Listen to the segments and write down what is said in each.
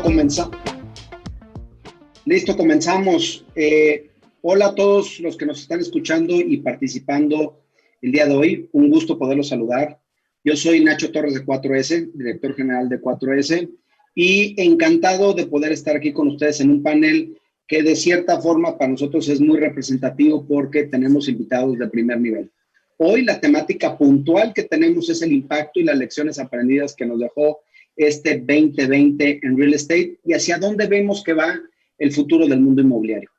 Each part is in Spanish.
Comenzamos. Hola a todos los que nos están escuchando y participando el día de hoy. Un gusto poderlos saludar. Yo soy Nacho Torres de 4S, director general de 4S, y encantado de poder estar aquí con ustedes en un panel que de cierta forma para nosotros es muy representativo porque tenemos invitados de primer nivel. Hoy la temática puntual que tenemos es el impacto y las lecciones aprendidas que nos dejó este 2020 en real estate y hacia dónde vemos que va el futuro del mundo inmobiliario.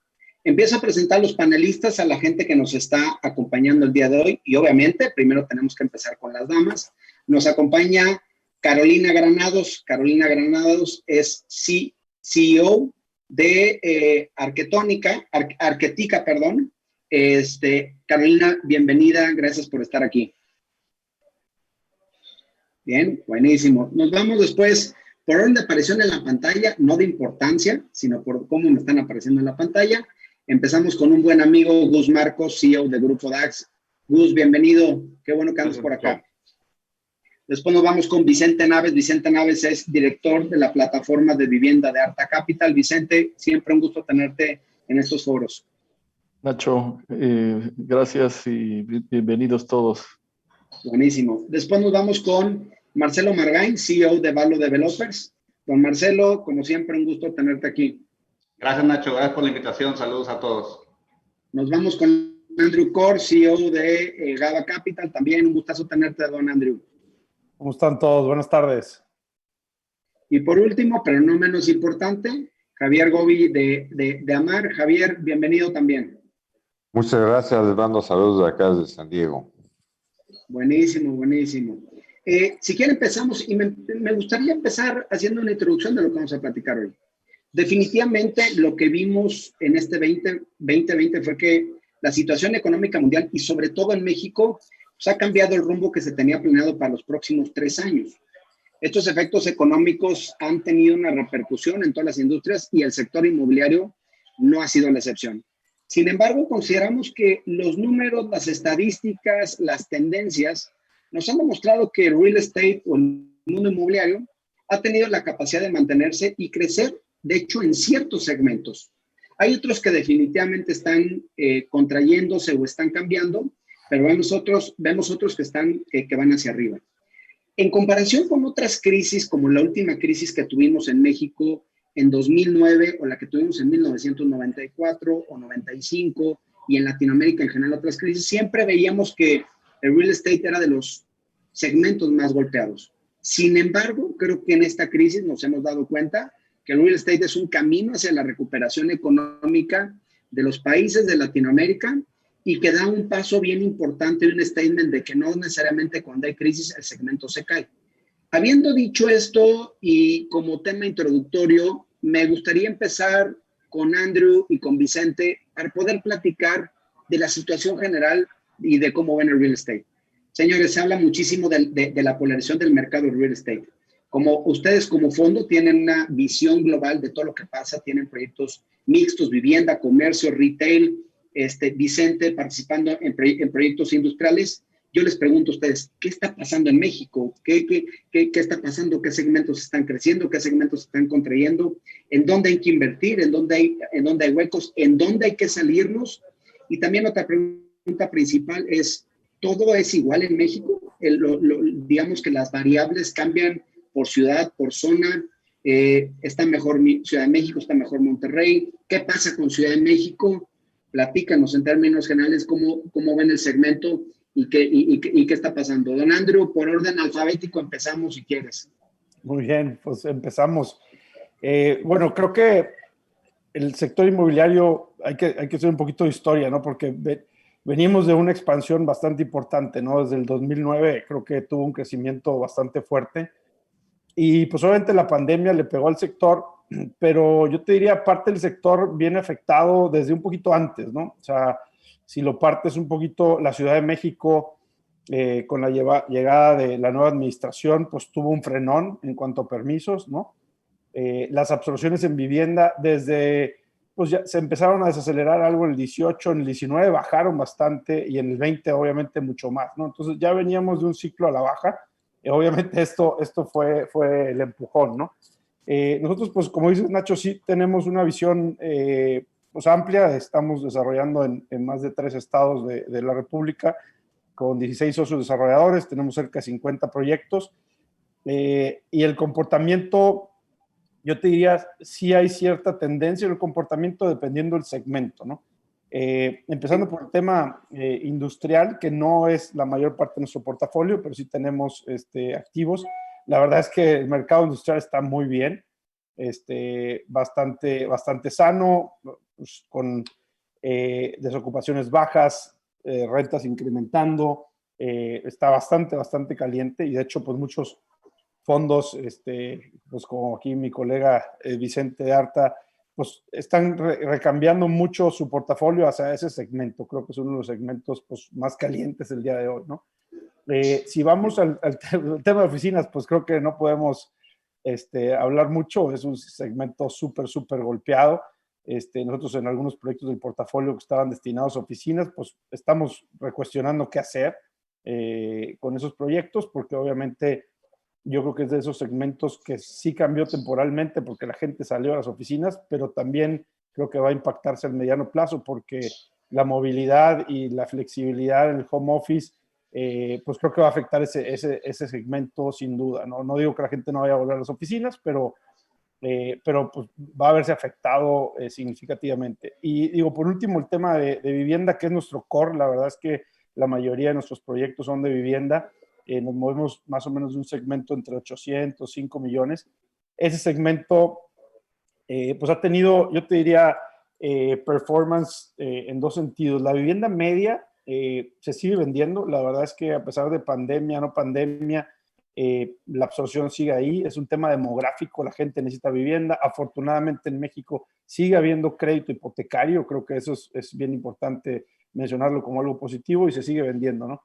Empiezo a presentar a los panelistas, a la gente que nos está acompañando el día de hoy y obviamente primero tenemos que empezar con las damas. Nos acompaña Carolina Granados. Carolina Granados es CEO de Arquetica. Carolina, bienvenida, gracias por estar aquí. Bien, buenísimo. Nos vamos después por orden de aparición en la pantalla, no de importancia, sino por cómo me están apareciendo en la pantalla. Empezamos con un buen amigo, Gus Marcos, CEO de Grupo DAX. Gus, bienvenido, qué bueno que andas por acá. Después nos vamos con Vicente Naves. Vicente Naves es director de la plataforma de vivienda de Arta Capital. Vicente, siempre un gusto tenerte en estos foros. Nacho, gracias y bienvenidos todos. Buenísimo. Después nos vamos con Marcelo Margain, CEO de Valo Developers. Don Marcelo, como siempre, un gusto tenerte aquí. Gracias, Nacho. Gracias por la invitación. Saludos a todos. Nos vamos con Andrew Corr, CEO de Gaba Capital. También un gustazo tenerte, don Andrew. ¿Cómo están todos? Buenas tardes. Y por último, pero no menos importante, Javier Gobi de Amar. Javier, bienvenido también. Muchas gracias, les mando saludos de acá de San Diego. Buenísimo, buenísimo. Si quieren empezamos, y me gustaría empezar haciendo una introducción de lo que vamos a platicar hoy. Definitivamente lo que vimos en este 2020 fue que la situación económica mundial y sobre todo en México pues, ha cambiado el rumbo que se tenía planeado para los próximos 3 años. Estos efectos económicos han tenido una repercusión en todas las industrias y el sector inmobiliario no ha sido la excepción. Sin embargo, consideramos que los números, las estadísticas, las tendencias nos han demostrado que el real estate o el mundo inmobiliario ha tenido la capacidad de mantenerse y crecer, de hecho, en ciertos segmentos. Hay otros que definitivamente están contrayéndose o están cambiando, pero vemos otros que van hacia arriba. En comparación con otras crisis, como la última crisis que tuvimos en México en 2009 o la que tuvimos en 1994 o 95 y en Latinoamérica en general otras crisis, siempre veíamos que el real estate era de los segmentos más golpeados. Sin embargo, creo que en esta crisis nos hemos dado cuenta que el real estate es un camino hacia la recuperación económica de los países de Latinoamérica y que da un paso bien importante y un statement de que no necesariamente cuando hay crisis el segmento se cae. Habiendo dicho esto y como tema introductorio, me gustaría empezar con Andrew y con Vicente para poder platicar de la situación general y de cómo ven el real estate. Señores, se habla muchísimo de la polarización del mercado del real estate. Como ustedes como fondo tienen una visión global de todo lo que pasa, tienen proyectos mixtos, vivienda, comercio, retail, Vicente participando en proyectos industriales. Yo les pregunto a ustedes, ¿qué está pasando en México? ¿Qué está pasando? ¿Qué segmentos están creciendo? ¿Qué segmentos están contrayendo? ¿En dónde hay que invertir? ¿En dónde hay huecos? ¿En dónde hay que salirnos? Y también otra pregunta principal es, ¿todo es igual en México? Digamos que las variables cambian por ciudad, por zona. ¿Está mejor Ciudad de México? ¿Está mejor Monterrey? ¿Qué pasa con Ciudad de México? Platícanos en términos generales cómo ven el segmento y qué está pasando. Don Andrew, por orden alfabético empezamos si quieres. Muy bien, pues empezamos. Bueno, creo que el sector inmobiliario hay que hacer un poquito de historia, ¿no? Porque venimos de una expansión bastante importante, ¿no? Desde el 2009 creo que tuvo un crecimiento bastante fuerte y pues obviamente la pandemia le pegó al sector, pero yo te diría parte del sector viene afectado desde un poquito antes, ¿no? O sea, si lo partes un poquito, la Ciudad de México, con la llegada de la nueva administración, pues tuvo un frenón en cuanto a permisos, ¿no? Las absorciones en vivienda desde, pues ya se empezaron a desacelerar algo en el 18, en el 19 bajaron bastante y en el 20 obviamente mucho más, ¿no? Entonces ya veníamos de un ciclo a la baja y obviamente esto fue el empujón, ¿no? Nosotros, pues como dices Nacho, sí tenemos una visión pues amplia, estamos desarrollando en más de 3 estados de la República con 16 socios desarrolladores, tenemos cerca de 50 proyectos y el comportamiento, yo te diría, sí hay cierta tendencia en el comportamiento dependiendo del segmento, ¿no? Empezando por el tema industrial, que no es la mayor parte de nuestro portafolio, pero sí tenemos activos. La verdad es que el mercado industrial está muy bien, bastante sano, pues, con desocupaciones bajas, rentas incrementando, está bastante caliente y de hecho pues muchos fondos, pues como aquí mi colega Vicente Arta, pues están recambiando mucho su portafolio hacia ese segmento. Creo que es uno de los segmentos pues, más calientes el día de hoy, ¿no? Si vamos al tema de oficinas, pues creo que no podemos hablar mucho. Es un segmento súper golpeado. Nosotros en algunos proyectos del portafolio que estaban destinados a oficinas, pues estamos recuestionando qué hacer con esos proyectos, porque obviamente yo creo que es de esos segmentos que sí cambió temporalmente porque la gente salió a las oficinas, pero también creo que va a impactarse al mediano plazo porque la movilidad y la flexibilidad en el home office, pues creo que va a afectar ese segmento sin duda. No digo que la gente no vaya a volver a las oficinas, pero pues va a verse afectado significativamente. Y digo, por último, el tema de vivienda, que es nuestro core. La verdad es que la mayoría de nuestros proyectos son de vivienda. Nos movemos más o menos de un segmento entre 800, 5 millones. Ese segmento, pues ha tenido, yo te diría, performance en dos sentidos. La vivienda media se sigue vendiendo. La verdad es que a pesar de pandemia, no pandemia, la absorción sigue ahí. Es un tema demográfico, la gente necesita vivienda. Afortunadamente en México sigue habiendo crédito hipotecario. Creo que eso es bien importante mencionarlo como algo positivo y se sigue vendiendo, ¿no?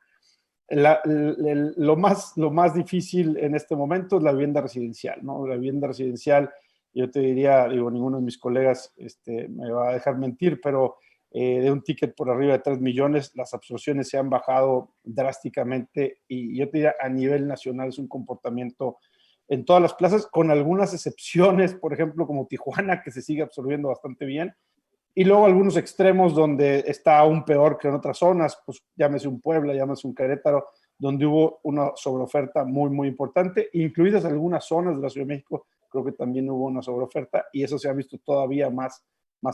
Lo más difícil en este momento es la vivienda residencial, ¿no? La vivienda residencial, yo te diría, digo, ninguno de mis colegas me va a dejar mentir, pero de un ticket por arriba de 3 millones, las absorciones se han bajado drásticamente y yo te diría, a nivel nacional es un comportamiento en todas las plazas, con algunas excepciones, por ejemplo, como Tijuana, que se sigue absorbiendo bastante bien, y luego algunos extremos donde está aún peor que en otras zonas, pues llámese un Puebla, llámese un Querétaro, donde hubo una sobreoferta muy importante, incluidas algunas zonas de la Ciudad de México, creo que también hubo una sobreoferta y eso se ha visto todavía más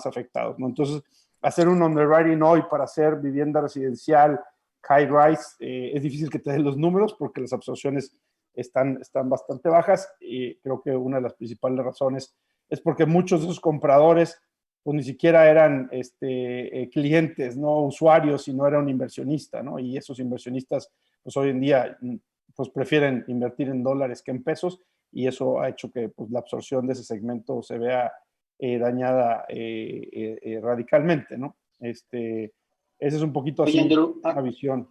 afectado, ¿no? Entonces, hacer un underwriting hoy para hacer vivienda residencial, high rise, es difícil que te den los números porque las absorciones están bastante bajas y creo que una de las principales razones es porque muchos de esos compradores pues ni siquiera eran clientes, no usuarios, sino era un inversionista, ¿no? Y esos inversionistas, pues hoy en día, pues prefieren invertir en dólares que en pesos y eso ha hecho que pues, la absorción de ese segmento se vea dañada radicalmente, ¿no? Esa es un poquito Oye, así Andrew, una visión.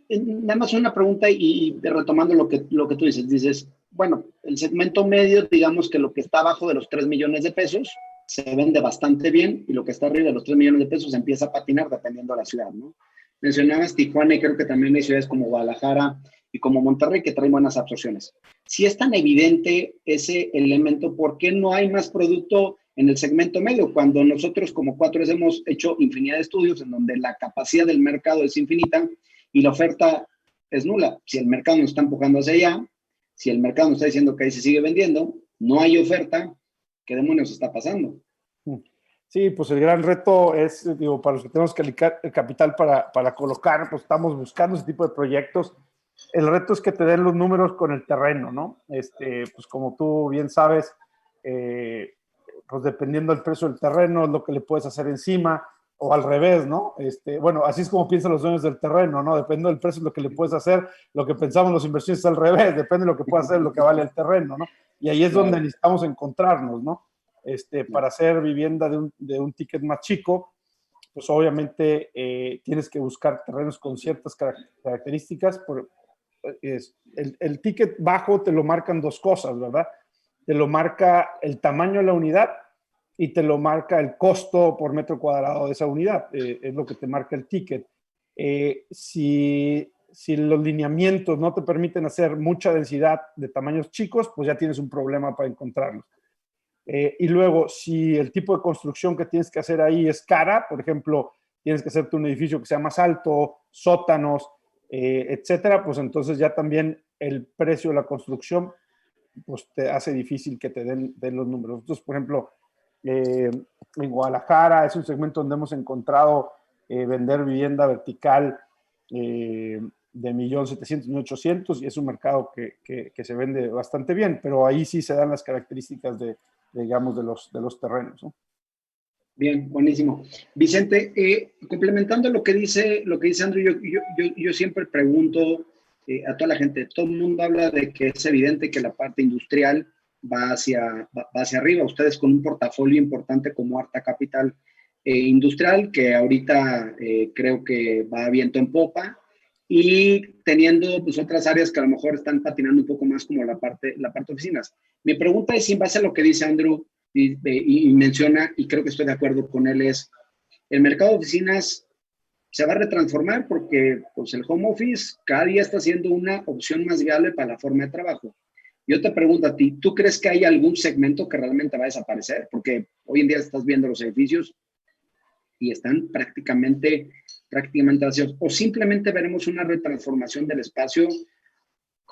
nada más una pregunta y retomando lo que tú dices, bueno, el segmento medio, digamos que lo que está abajo de los 3 millones de pesos se vende bastante bien y lo que está arriba de los 3 millones de pesos empieza a patinar dependiendo de la ciudad, ¿no? Mencionabas Tijuana y creo que también hay ciudades como Guadalajara y como Monterrey que traen buenas absorciones. Si es tan evidente ese elemento, ¿por qué no hay más producto en el segmento medio? Cuando nosotros como 4S hemos hecho infinidad de estudios en donde la capacidad del mercado es infinita y la oferta es nula. Si el mercado nos está empujando hacia allá, si el mercado nos está diciendo que ahí se sigue vendiendo, no hay oferta, ¿qué demonios está pasando? Sí, pues el gran reto es, digo, para los que tenemos el capital para colocar, pues estamos buscando ese tipo de proyectos. El reto es que te den los números con el terreno, ¿no? Pues como tú bien sabes, pues dependiendo del precio del terreno, es lo que le puedes hacer encima, o al revés, ¿no? Bueno, así es como piensan los dueños del terreno, ¿no? Depende del precio, lo que le puedes hacer, lo que pensamos los inversionistas al revés, depende de lo que pueda hacer, lo que vale el terreno, ¿no? Y ahí es donde necesitamos encontrarnos, ¿no? Para hacer vivienda de un ticket más chico, pues obviamente tienes que buscar terrenos con ciertas características. El ticket bajo te lo marcan dos cosas, ¿verdad? Te lo marca el tamaño de la unidad y te lo marca el costo por metro cuadrado de esa unidad. Es lo que te marca el ticket. Si los lineamientos no te permiten hacer mucha densidad de tamaños chicos, pues ya tienes un problema para encontrarlos. Y luego, si el tipo de construcción que tienes que hacer ahí es cara, por ejemplo, tienes que hacerte un edificio que sea más alto, sótanos, etcétera, pues entonces ya también el precio de la construcción pues te hace difícil que te den los números. Entonces, por ejemplo, en Guadalajara es un segmento donde hemos encontrado vender vivienda vertical de 1.700.000, 1.800.000 y es un mercado que se vende bastante bien, pero ahí sí se dan las características digamos, de los terrenos, ¿no? Bien, buenísimo. Vicente, complementando lo que dice Andrew, yo siempre pregunto a toda la gente, todo el mundo habla de que es evidente que la parte industrial va hacia arriba. Ustedes con un portafolio importante como Arta Capital Industrial, que ahorita creo que va viento en popa, y teniendo pues, otras áreas que a lo mejor están patinando un poco más como la parte oficinas. Mi pregunta es, en base a lo que dice Andrew, y menciona, y creo que estoy de acuerdo con él, es el mercado de oficinas se va a retransformar porque pues, el home office cada día está siendo una opción más viable para la forma de trabajo. Yo te pregunto a ti, ¿tú crees que hay algún segmento que realmente va a desaparecer? Porque hoy en día estás viendo los edificios y están prácticamente vacíos. O simplemente veremos una retransformación del espacio,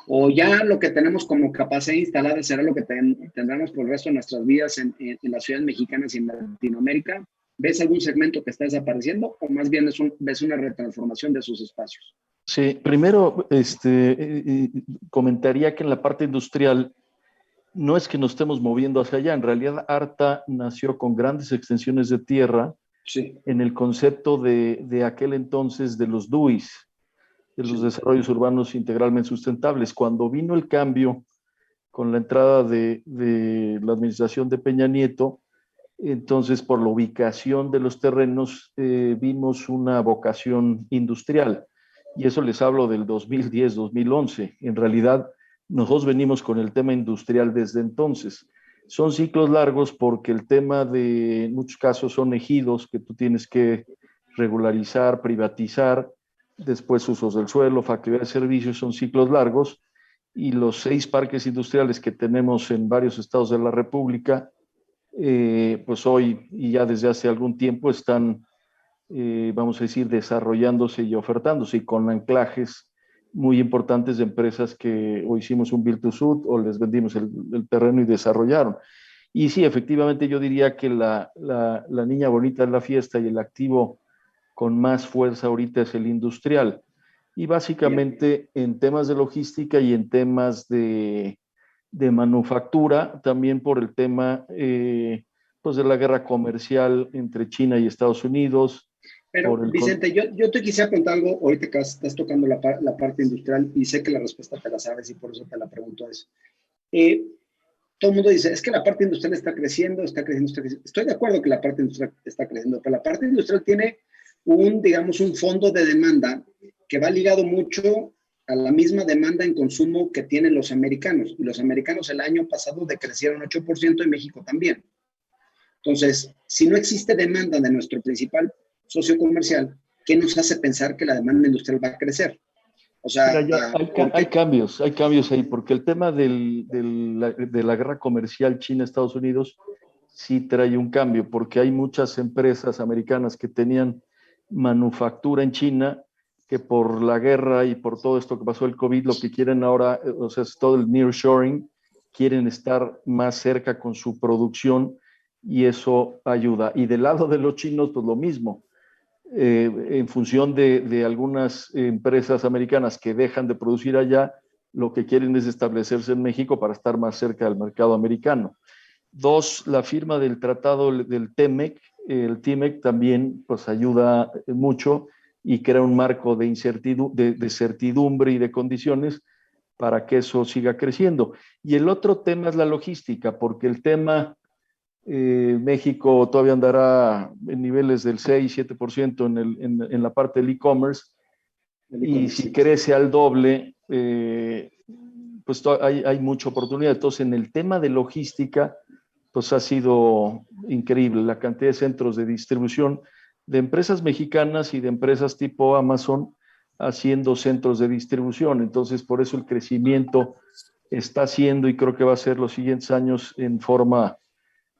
o ya lo que tenemos como capacidad instalada será lo que tendremos por el resto de nuestras vidas en las ciudades mexicanas y en Latinoamérica. ¿Ves algún segmento que está desapareciendo o más bien ves una retransformación de sus espacios? Sí, primero comentaría que en la parte industrial no es que nos estemos moviendo hacia allá, en realidad Arta nació con grandes extensiones de tierra, sí, en el concepto de aquel entonces de los DUIs, de los desarrollos urbanos integralmente sustentables. Cuando vino el cambio con la entrada de la administración de Peña Nieto, entonces por la ubicación de los terrenos vimos una vocación industrial. Y eso les hablo del 2010, 2011. En realidad, nosotros venimos con el tema industrial desde entonces. Son ciclos largos porque el tema en muchos casos son ejidos que tú tienes que regularizar, privatizar, después usos del suelo, factibilidad de servicios, son ciclos largos. Y los 6 parques industriales que tenemos en varios estados de la República, pues hoy y ya desde hace algún tiempo están, vamos a decir, desarrollándose y ofertándose y con anclajes muy importantes de empresas que o hicimos un build to suit o les vendimos el terreno y desarrollaron. Y sí, efectivamente yo diría que la niña bonita de la fiesta y el activo con más fuerza ahorita es el industrial. Y básicamente en temas de logística y en temas de manufactura, también por el tema pues de la guerra comercial entre China y Estados Unidos. Pero, Vicente, yo te quisiera preguntar algo, ahorita que estás tocando la parte industrial y sé que la respuesta te la sabes y por eso te la pregunto es, todo el mundo dice, es que la parte industrial está creciendo. Estoy de acuerdo que la parte industrial está creciendo, pero la parte industrial tiene digamos, un fondo de demanda que va ligado mucho a la misma demanda en consumo que tienen los americanos. Y los americanos el año pasado decrecieron 8% y México también. Entonces, si no existe demanda de nuestro principal socio comercial, ¿qué nos hace pensar que la demanda industrial va a crecer? O sea, hay cambios ahí, porque el tema de la guerra comercial China-Estados Unidos sí trae un cambio, porque hay muchas empresas americanas que tenían manufactura en China, que por la guerra y por todo esto que pasó el COVID, lo que quieren ahora, o sea, es todo el nearshoring, quieren estar más cerca con su producción y eso ayuda. Y del lado de los chinos, pues lo mismo. En función de algunas empresas americanas que dejan de producir allá, lo que quieren es establecerse en México para estar más cerca del mercado americano. 2, la firma del tratado del TEMEC, el TEMEC también pues ayuda mucho y crea un marco de certidumbre y de condiciones para que eso siga creciendo. Y el otro tema es la logística, porque el tema México todavía andará en niveles del 6-7% en la parte del e-commerce, y si crece al doble, pues hay mucha oportunidad. Entonces, en el tema de logística, pues ha sido increíble la cantidad de centros de distribución de empresas mexicanas y de empresas tipo Amazon haciendo centros de distribución. Entonces, por eso el crecimiento está haciendo y creo que va a ser los siguientes años en forma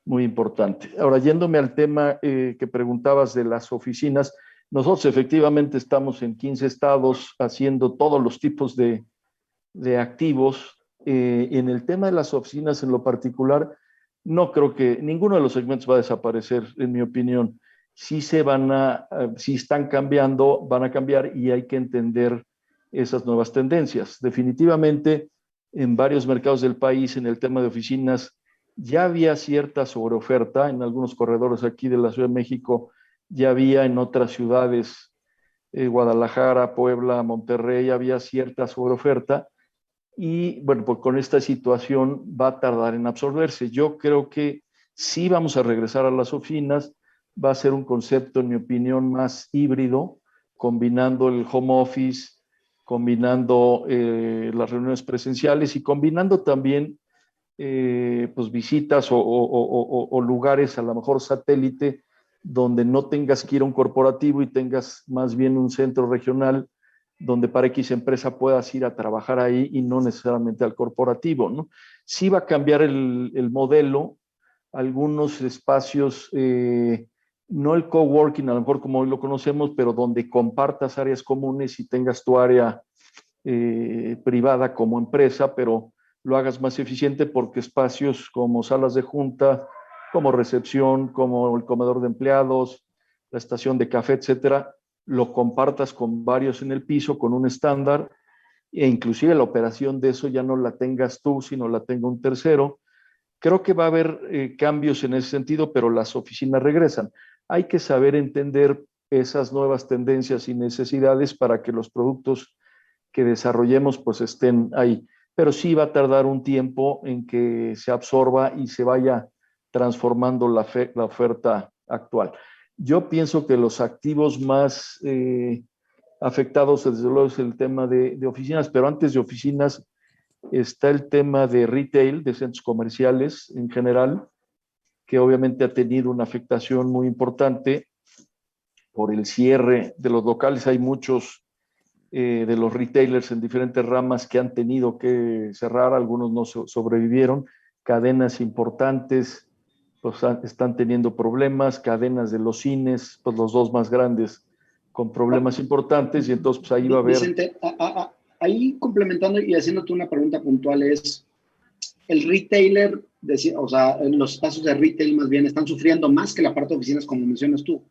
muy importante. Ahora, yéndome al tema que preguntabas de las oficinas, nosotros efectivamente estamos en 15 estados haciendo todos los tipos de activos. En el tema de las oficinas en lo particular, no creo que ninguno de los segmentos va a desaparecer, en mi opinión. Sí sí están cambiando, van a cambiar y hay que entender esas nuevas tendencias. Definitivamente, en varios mercados del país, en el tema de oficinas, ya había cierta sobreoferta. En algunos corredores aquí de la Ciudad de México, ya había en otras ciudades, Guadalajara, Puebla, Monterrey, había cierta sobreoferta. Y bueno, pues con esta situación va a tardar en absorberse. Yo creo que sí vamos a regresar a las oficinas, va a ser un concepto, en mi opinión, más híbrido, combinando el home office, combinando las reuniones presenciales y combinando también pues visitas o lugares a lo mejor satélite donde no tengas que ir a un corporativo y tengas más bien un centro regional donde para X empresa puedas ir a trabajar ahí y no necesariamente al corporativo, ¿no? Sí va a cambiar el modelo, algunos espacios, no el coworking, a lo mejor como hoy lo conocemos, pero donde compartas áreas comunes y tengas tu área privada como empresa, pero lo hagas más eficiente porque espacios como salas de junta, como recepción, como el comedor de empleados, la estación de café, etcétera, lo compartas con varios en el piso, con un estándar, e inclusive la operación de eso ya no la tengas tú, sino la tenga un tercero. Creo que va a haber cambios en ese sentido, pero las oficinas regresan. Hay que saber entender esas nuevas tendencias y necesidades para que los productos que desarrollemos pues estén ahí. Pero sí va a tardar un tiempo en que se absorba y se vaya transformando la oferta actual. Yo pienso que los activos más afectados, desde luego, es el tema de oficinas, pero antes de oficinas está el tema de retail, de centros comerciales en general, que obviamente ha tenido una afectación muy importante por el cierre de los locales. Hay muchos de los retailers en diferentes ramas que han tenido que cerrar, algunos no sobrevivieron, cadenas importantes pues están teniendo problemas, cadenas de los cines, pues los dos más grandes con problemas importantes y entonces pues ahí va a haber... Vicente, ahí complementando y haciéndote una pregunta puntual es, el retailer, o sea, los espacios de retail más bien están sufriendo más que la parte de oficinas como mencionas tú.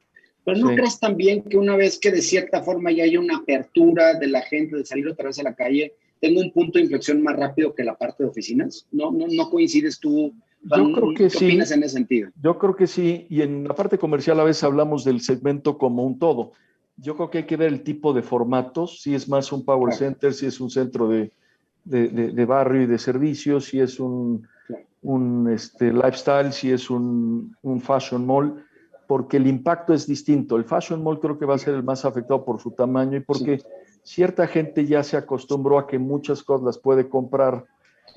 Pero ¿no crees también que una vez que de cierta forma ya hay una apertura de la gente de salir otra vez a la calle, tenga un punto de inflexión más rápido que la parte de oficinas? ¿No coincides tú? Yo creo que ¿Qué opinas en ese sentido? Yo creo que sí, y en la parte comercial a veces hablamos del segmento como un todo. Yo creo que hay que ver el tipo de formatos, si es más un power center, si es un centro de barrio y de servicios, si es un lifestyle, si es un fashion mall, porque el impacto es distinto. El fashion mall creo que va a ser el más afectado por su tamaño y porque cierta gente ya se acostumbró a que muchas cosas las puede comprar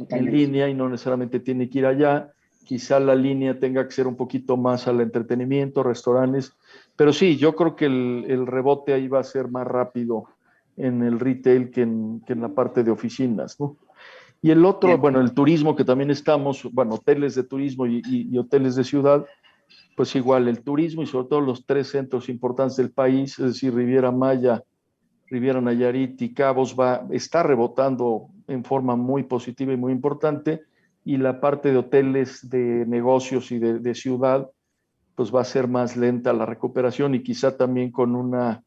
en línea y no necesariamente tiene que ir allá. Quizá la línea tenga que ser un poquito más al entretenimiento, restaurantes, pero sí, yo creo que el rebote ahí va a ser más rápido en el retail que en la parte de oficinas, ¿no? Y el otro, bueno, el turismo que también estamos, bueno, hoteles de turismo y hoteles de ciudad, pues igual el turismo y sobre todo los tres centros importantes del país, es decir, Riviera Maya, Riviera Nayarit y Cabos, está rebotando en forma muy positiva y muy importante, y la parte de hoteles, de negocios y de ciudad, pues va a ser más lenta la recuperación y quizá también con una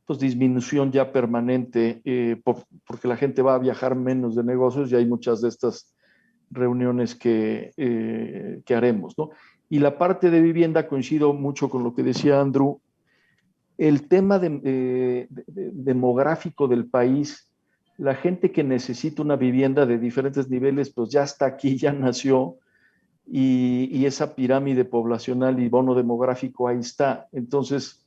pues, disminución ya permanente, porque la gente va a viajar menos de negocios y hay muchas de estas reuniones que haremos, ¿no? Y la parte de vivienda, coincido mucho con lo que decía Andrew, el tema demográfico del país, la gente que necesita una vivienda de diferentes niveles, pues ya está aquí, ya nació, y esa pirámide poblacional y bono demográfico ahí está. Entonces,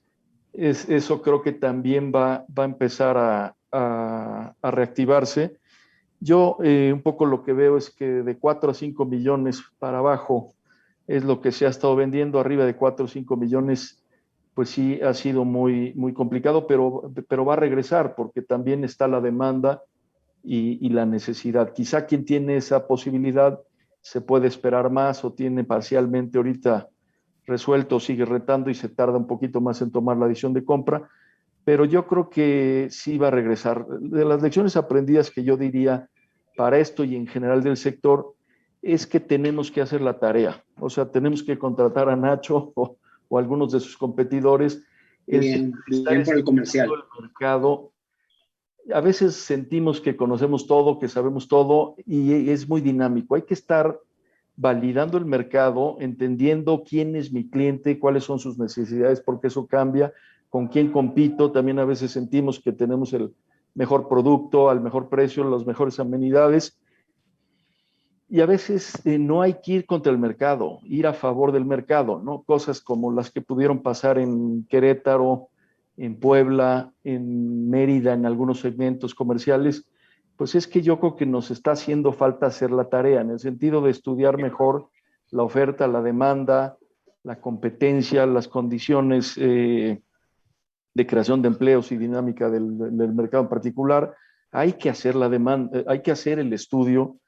eso creo que también va a empezar a reactivarse. Yo un poco lo que veo es que de 4 a 5 millones para abajo es lo que se ha estado vendiendo, arriba de 4 o 5 millones pues sí ha sido muy complicado, pero va a regresar porque también está la demanda y la necesidad. Quizá quien tiene esa posibilidad se puede esperar más o tiene parcialmente ahorita resuelto, sigue retando y se tarda un poquito más en tomar la decisión de compra, pero yo creo que sí va a regresar. De las lecciones aprendidas que yo diría para esto y en general del sector, es que tenemos que hacer la tarea. O sea, tenemos que contratar a Nacho o algunos de sus competidores. Bien, bien por el comercial. El mercado. A veces sentimos que conocemos todo, que sabemos todo y es muy dinámico. Hay que estar validando el mercado, entendiendo quién es mi cliente, cuáles son sus necesidades, porque eso cambia, con quién compito. También a veces sentimos que tenemos el mejor producto, al mejor precio, las mejores amenidades. Y a veces no hay que ir contra el mercado, ir a favor del mercado, ¿no? Cosas como las que pudieron pasar en Querétaro, en Puebla, en Mérida, en algunos segmentos comerciales, pues es que yo creo que nos está haciendo falta hacer la tarea, en el sentido de estudiar mejor la oferta, la demanda, la competencia, las condiciones de creación de empleos y dinámica del mercado en particular. Hay que hacer la demanda, hay que hacer el estudio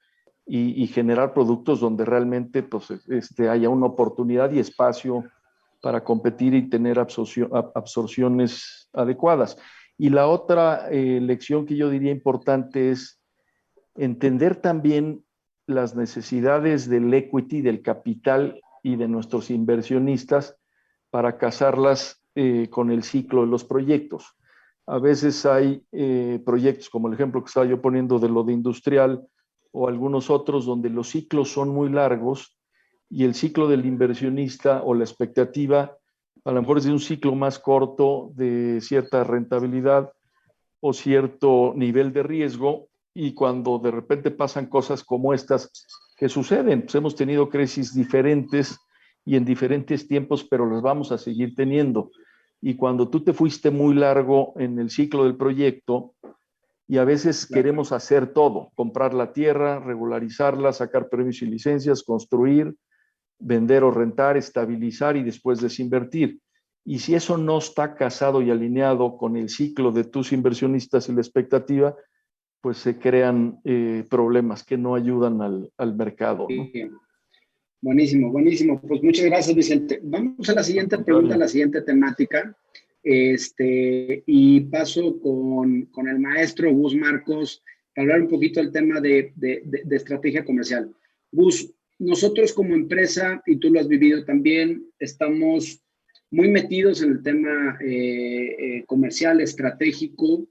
y generar productos donde realmente pues, haya una oportunidad y espacio para competir y tener absorciones adecuadas. Y la otra lección que yo diría importante es entender también las necesidades del equity, del capital y de nuestros inversionistas para casarlas con el ciclo de los proyectos. A veces hay proyectos, como el ejemplo que estaba yo poniendo de lo de industrial, o algunos otros donde los ciclos son muy largos y el ciclo del inversionista o la expectativa a lo mejor es de un ciclo más corto de cierta rentabilidad o cierto nivel de riesgo, y cuando de repente pasan cosas como estas que suceden, pues hemos tenido crisis diferentes y en diferentes tiempos, pero las vamos a seguir teniendo. Y cuando tú te fuiste muy largo en el ciclo del proyecto, y a veces queremos hacer todo, comprar la tierra, regularizarla, sacar permisos y licencias, construir, vender o rentar, estabilizar y después desinvertir. Y si eso no está casado y alineado con el ciclo de tus inversionistas y la expectativa, pues se crean problemas que no ayudan al mercado, ¿no? Buenísimo, buenísimo. Pues muchas gracias, Vicente. Vamos a la siguiente pregunta, a la siguiente temática. Y paso con el maestro Gus Marcos para hablar un poquito del tema de estrategia comercial. Gus, nosotros como empresa, y tú lo has vivido también, estamos muy metidos en el tema comercial, estratégico,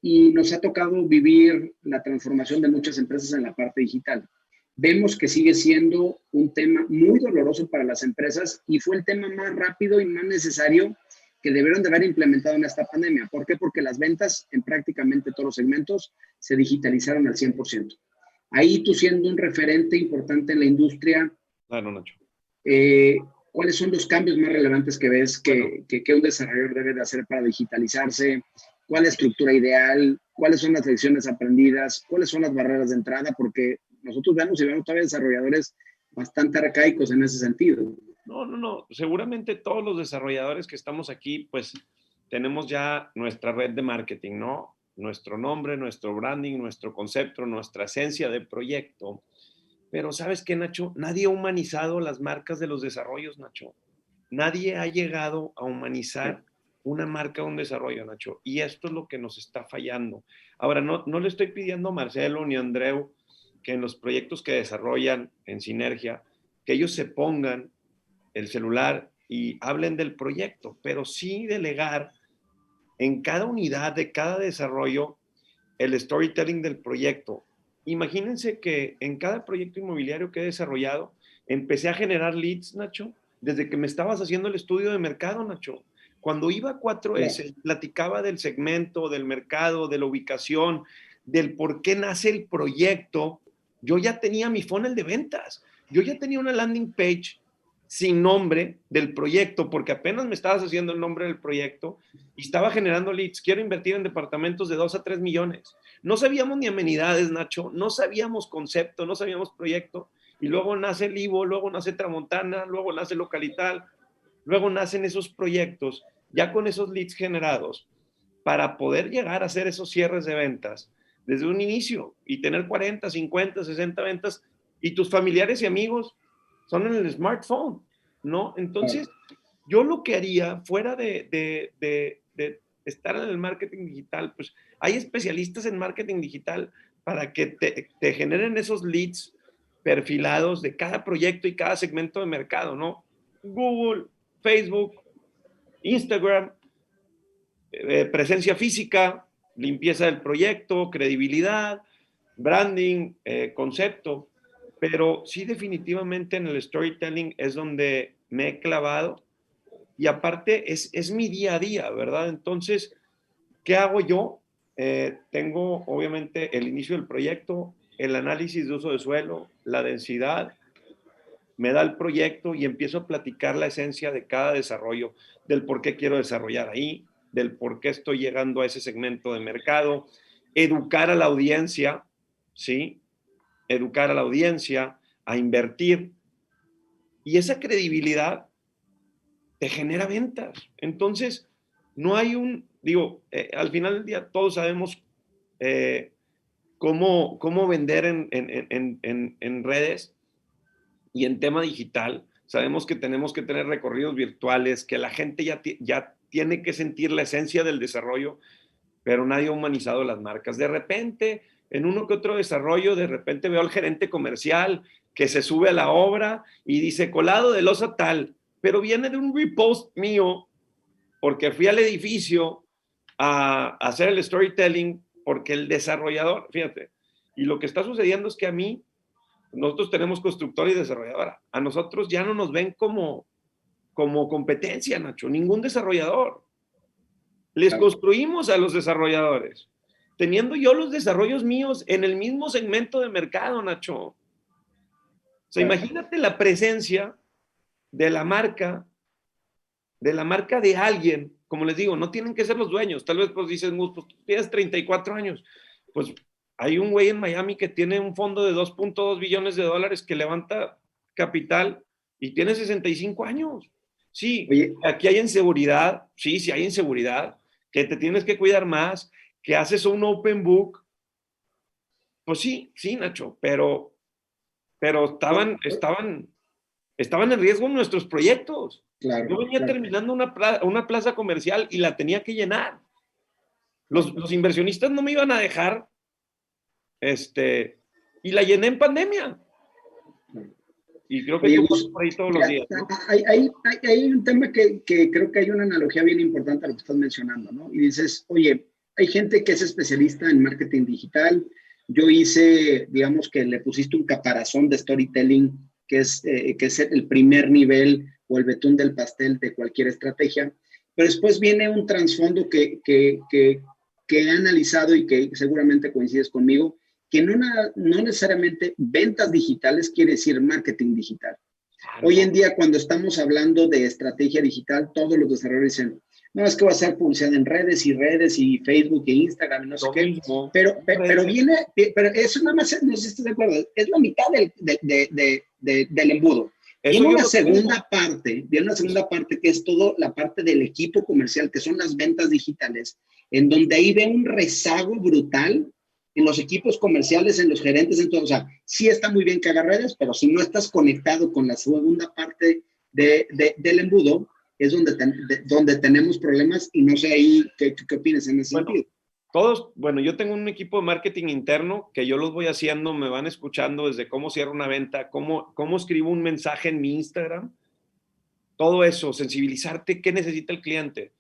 y nos ha tocado vivir la transformación de muchas empresas en la parte digital. Vemos que sigue siendo un tema muy doloroso para las empresas y fue el tema más rápido y más necesario que debieron de haber implementado en esta pandemia. ¿Por qué? Porque las ventas en prácticamente todos los segmentos se digitalizaron al 100%. Ahí tú siendo un referente importante en la industria, claro, Nacho. ¿Cuáles son los cambios más relevantes que ves que un desarrollador debe de hacer para digitalizarse? ¿Cuál es la estructura ideal? ¿Cuáles son las lecciones aprendidas? ¿Cuáles son las barreras de entrada? Porque nosotros vemos todavía desarrolladores bastante arcaicos en ese sentido. No. Seguramente todos los desarrolladores que estamos aquí, pues tenemos ya nuestra red de marketing, ¿no? Nuestro nombre, nuestro branding, nuestro concepto, nuestra esencia de proyecto. Pero ¿sabes qué, Nacho? Nadie ha humanizado las marcas de los desarrollos, Nacho. Nadie ha llegado a humanizar una marca de un desarrollo, Nacho. Y esto es lo que nos está fallando. Ahora, no le estoy pidiendo a Marcelo ni a Andreu que en los proyectos que desarrollan en Sinergia, que ellos se pongan el celular y hablen del proyecto, pero sí delegar en cada unidad de cada desarrollo el storytelling del proyecto. Imagínense que en cada proyecto inmobiliario que he desarrollado, empecé a generar leads, Nacho, desde que me estabas haciendo el estudio de mercado, Nacho. Cuando iba a 4S, platicaba del segmento, del mercado, de la ubicación, del por qué nace el proyecto. Yo ya tenía mi funnel de ventas. Yo ya tenía una landing page sin nombre del proyecto, porque apenas me estabas haciendo el nombre del proyecto y estaba generando leads. Quiero invertir en departamentos de 2 a 3 millones. No sabíamos ni amenidades, Nacho, no sabíamos concepto, no sabíamos proyecto. Y luego nace el Ivo, luego nace Tramontana, luego nace Localital, luego nacen esos proyectos, ya con esos leads generados, para poder llegar a hacer esos cierres de ventas desde un inicio y tener 40, 50, 60 ventas y tus familiares y amigos son en el smartphone, ¿no? Entonces, yo lo que haría fuera de estar en el marketing digital, pues hay especialistas en marketing digital para que te generen esos leads perfilados de cada proyecto y cada segmento de mercado, ¿no? Google, Facebook, Instagram, presencia física, limpieza del proyecto, credibilidad, branding, concepto, pero sí definitivamente en el storytelling es donde me he clavado y aparte es mi día a día, ¿verdad? Entonces, ¿qué hago yo? Tengo obviamente el inicio del proyecto, el análisis de uso de suelo, la densidad, me da el proyecto y empiezo a platicar la esencia de cada desarrollo, del por qué quiero desarrollar ahí, del por qué estoy llegando a ese segmento de mercado, educar a la audiencia, ¿sí? Educar a la audiencia, a invertir. Y esa credibilidad te genera ventas. Entonces, no hay al final del día todos sabemos cómo vender en redes y en tema digital. Sabemos que tenemos que tener recorridos virtuales, que la gente ya tiene que sentir la esencia del desarrollo, pero nadie ha humanizado las marcas. De repente, en uno que otro desarrollo, de repente veo al gerente comercial que se sube a la obra y dice colado de losa tal, pero viene de un repost mío porque fui al edificio a hacer el storytelling porque el desarrollador, fíjate, y lo que está sucediendo es que nosotros tenemos constructora y desarrolladora, a nosotros ya no nos ven como competencia, Nacho, ningún desarrollador. Les construimos a los desarrolladores, teniendo yo los desarrollos míos en el mismo segmento de mercado, Nacho. O sea, imagínate la presencia de la marca de alguien, como les digo, no tienen que ser los dueños, tal vez pues dices, pues tú tienes 34 años, pues hay un güey en Miami que tiene un fondo de 2.2 billones de dólares que levanta capital y tiene 65 años. Sí, oye, aquí hay inseguridad, sí hay inseguridad, que te tienes que cuidar más, que haces un open book, pues sí, Nacho, pero estaban en riesgo nuestros proyectos. Claro, Yo venía terminando una plaza comercial y la tenía que llenar. Los inversionistas no me iban a dejar, y la llené en pandemia. Y creo que tú pasas por ahí todos los días, ¿no? Hay un tema que creo que hay una analogía bien importante a lo que estás mencionando, ¿no? Y dices, oye, hay gente que es especialista en marketing digital. Yo hice, digamos que le pusiste un caparazón de storytelling, que es el primer nivel o el betún del pastel de cualquier estrategia. Pero después viene un trasfondo que he analizado y que seguramente coincides conmigo, que no necesariamente ventas digitales quiere decir marketing digital. Claro. Hoy en día, cuando estamos hablando de estrategia digital, todos los desarrolladores dicen, no, es que va a ser publicidad en redes y Facebook e Instagram y no sé qué. Pero eso nada más, no sé si estás de acuerdo, es la mitad del embudo. Viene una segunda parte que es todo la parte del equipo comercial, que son las ventas digitales, en donde ahí ve un rezago brutal en los equipos comerciales, en los gerentes, en todo. O sea, sí está muy bien que hagas redes, pero si no estás conectado con la segunda parte del embudo, es donde tenemos problemas y no sé ahí qué opinas en ese sentido. Yo tengo un equipo de marketing interno que yo los voy haciendo, me van escuchando desde cómo cierro una venta, cómo escribo un mensaje en mi Instagram, todo eso, sensibilizarte, qué necesita el cliente.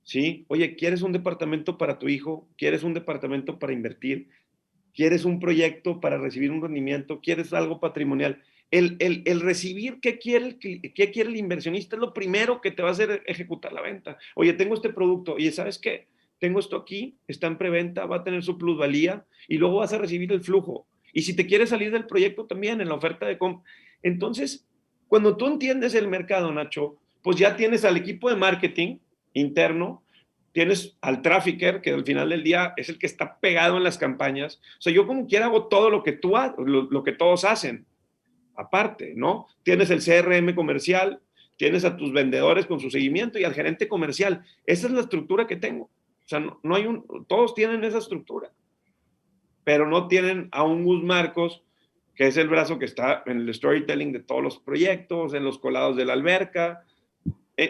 ¿Sí? Oye, ¿quieres un departamento para tu hijo? ¿Quieres un departamento para invertir? ¿Quieres un proyecto para recibir un rendimiento? ¿Quieres algo patrimonial? El recibir qué quiere el inversionista es lo primero que te va a hacer ejecutar la venta. Oye, tengo este producto. Oye, ¿sabes qué? Tengo esto aquí, está en preventa, va a tener su plusvalía y luego vas a recibir el flujo. Y si te quieres salir del proyecto también en la oferta de compra. Entonces, cuando tú entiendes el mercado, Nacho, pues ya tienes al equipo de marketing interno, tienes al trafficker, que al final del día es el que está pegado en las campañas. O sea, yo como quiera hago todo lo que lo que todos hacen, aparte, ¿no? Tienes el CRM comercial, tienes a tus vendedores con su seguimiento y al gerente comercial. Esa es la estructura que tengo. O sea, no hay todos tienen esa estructura, pero no tienen a un Gus Marcos que es el brazo que está en el storytelling de todos los proyectos, en los colados de la alberca,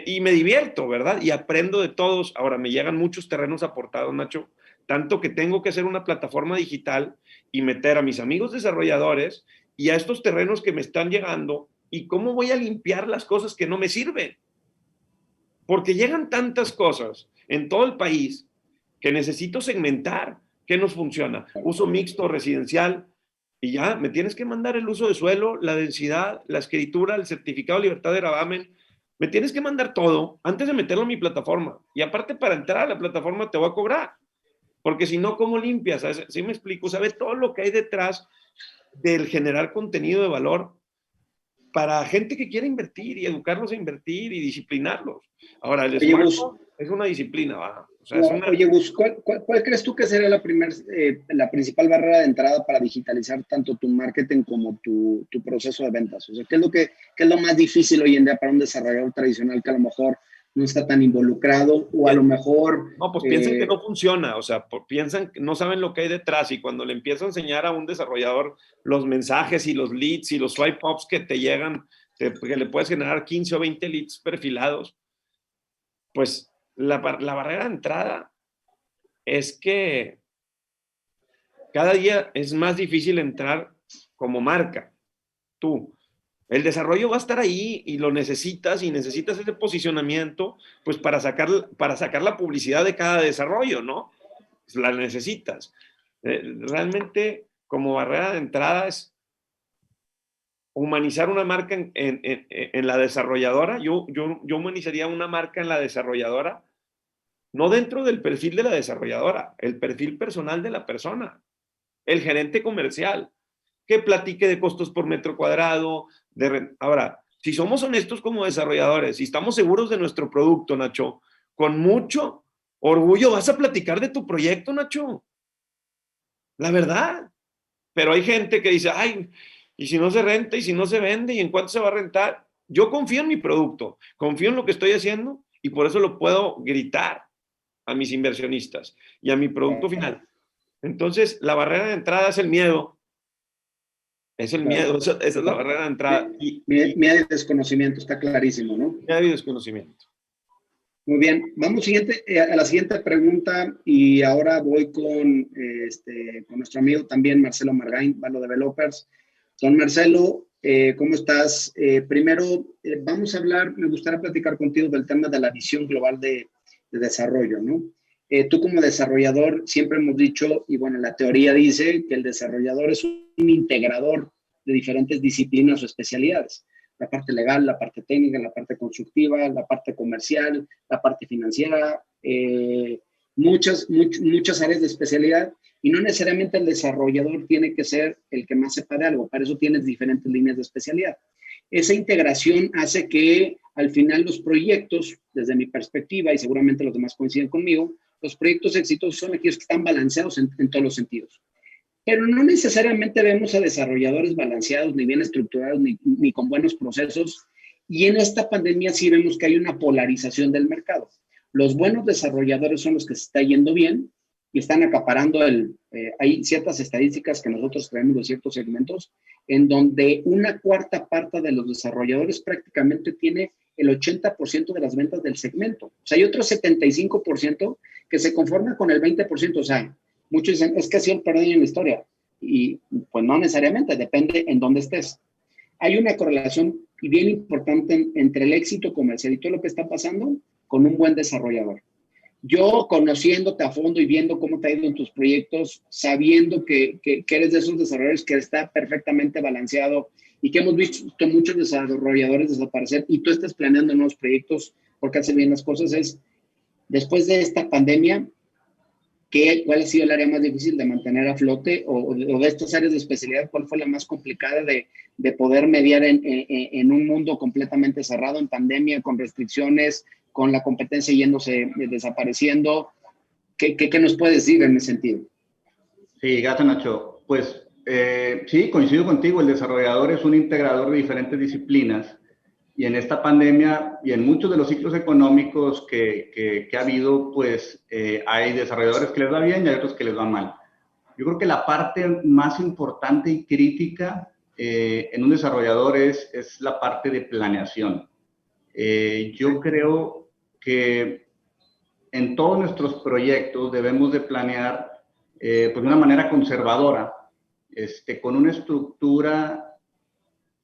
y me divierto, ¿verdad? Y aprendo de todos. Ahora, me llegan muchos terrenos aportados, Nacho, tanto que tengo que hacer una plataforma digital y meter a mis amigos desarrolladores y a estos terrenos que me están llegando, y cómo voy a limpiar las cosas que no me sirven. Porque llegan tantas cosas en todo el país que necesito segmentar qué nos funciona. Uso mixto, residencial, y ya me tienes que mandar el uso de suelo, la densidad, la escritura, el certificado de libertad de gravamen. Me tienes que mandar todo antes de meterlo en mi plataforma. Y aparte, para entrar a la plataforma te voy a cobrar. Porque si no, ¿cómo limpias? ¿Sí me explico? ¿Sabe todo lo que hay detrás del generar contenido de valor para gente que quiere invertir y educarlos a invertir y disciplinarlos? Ahora, el Oye, Gus, smartphone es una disciplina, ¿va? O sea, no, es una... oye, Gus, ¿cuál crees tú que sería la principal barrera de entrada para digitalizar tanto tu marketing como tu proceso de ventas? O sea, ¿qué es lo más difícil hoy en día para un desarrollador tradicional que a lo mejor no está tan involucrado o a lo mejor... No, pues piensan que no funciona, o sea, piensan que no saben lo que hay detrás, y cuando le empiezo a enseñar a un desarrollador los mensajes y los leads y los swipe ups que te llegan, que le puedes generar 15 o 20 leads perfilados, pues la barrera de entrada es que cada día es más difícil entrar como marca. Tú, el desarrollo va a estar ahí y lo necesitas, y necesitas ese posicionamiento, pues para sacar la publicidad de cada desarrollo, ¿no? Pues la necesitas. Realmente, como barrera de entrada es humanizar una marca en la desarrolladora. Yo humanizaría una marca en la desarrolladora, no dentro del perfil de la desarrolladora, el perfil personal de la persona, el gerente comercial, que platique de costos por metro cuadrado. Ahora, si somos honestos como desarrolladores y estamos seguros de nuestro producto, Nacho, con mucho orgullo vas a platicar de tu proyecto, Nacho. La verdad. Pero hay gente que dice, ay, ¿y si no se renta? ¿Y si no se vende? ¿Y en cuánto se va a rentar? Yo confío en mi producto, confío en lo que estoy haciendo, y por eso lo puedo gritar a mis inversionistas y a mi producto final. Entonces, la barrera de entrada es el miedo. Es el miedo, esa es la barrera de entrada. Miedo y desconocimiento, está clarísimo, ¿no? Miedo y desconocimiento. Muy bien, vamos a la siguiente pregunta, y ahora voy con nuestro amigo también, Marcelo Margain, Valo Developers. Don Marcelo, ¿cómo estás? Primero, vamos a hablar, me gustaría platicar contigo del tema de la visión global de desarrollo, ¿no? Tú como desarrollador siempre hemos dicho, y bueno, la teoría dice que el desarrollador es un integrador de diferentes disciplinas o especialidades. La parte legal, la parte técnica, la parte constructiva, la parte comercial, la parte financiera, muchas áreas de especialidad, y no necesariamente el desarrollador tiene que ser el que más sepa de algo, para eso tienes diferentes líneas de especialidad. Esa integración hace que al final los proyectos, desde mi perspectiva, y seguramente los demás coinciden conmigo, los proyectos exitosos son aquellos que están balanceados en todos los sentidos. Pero no necesariamente vemos a desarrolladores balanceados, ni bien estructurados, ni con buenos procesos. Y en esta pandemia sí vemos que hay una polarización del mercado. Los buenos desarrolladores son los que se está yendo bien y están acaparando hay ciertas estadísticas que nosotros traemos de ciertos segmentos, en donde una cuarta parte de los desarrolladores prácticamente tiene el 80% de las ventas del segmento. O sea, hay otro 75% que se conforma con el 20%. O sea, muchos dicen, es que ha sido el perdido en la historia. Y pues no necesariamente, depende en dónde estés. Hay una correlación y bien importante entre el éxito comercial y todo lo que está pasando con un buen desarrollador. Yo, conociéndote a fondo y viendo cómo te ha ido en tus proyectos, sabiendo que eres de esos desarrolladores que está perfectamente balanceado y que hemos visto muchos desarrolladores desaparecer, y tú estás planeando nuevos proyectos porque hacen bien las cosas, es, después de esta pandemia, ¿cuál ha sido el área más difícil de mantener a flote? O de estas áreas de especialidad, ¿cuál fue la más complicada de poder mediar en un mundo completamente cerrado, en pandemia, con restricciones, con la competencia desapareciendo? ¿Qué nos puedes decir en ese sentido? Sí, gracias, Nacho. Pues sí, coincido contigo, el desarrollador es un integrador de diferentes disciplinas, y en esta pandemia y en muchos de los ciclos económicos que ha habido, pues hay desarrolladores que les va bien y hay otros que les va mal. Yo creo que la parte más importante y crítica en un desarrollador es la parte de planeación. Yo creo que en todos nuestros proyectos debemos de planear pues de una manera conservadora, con una estructura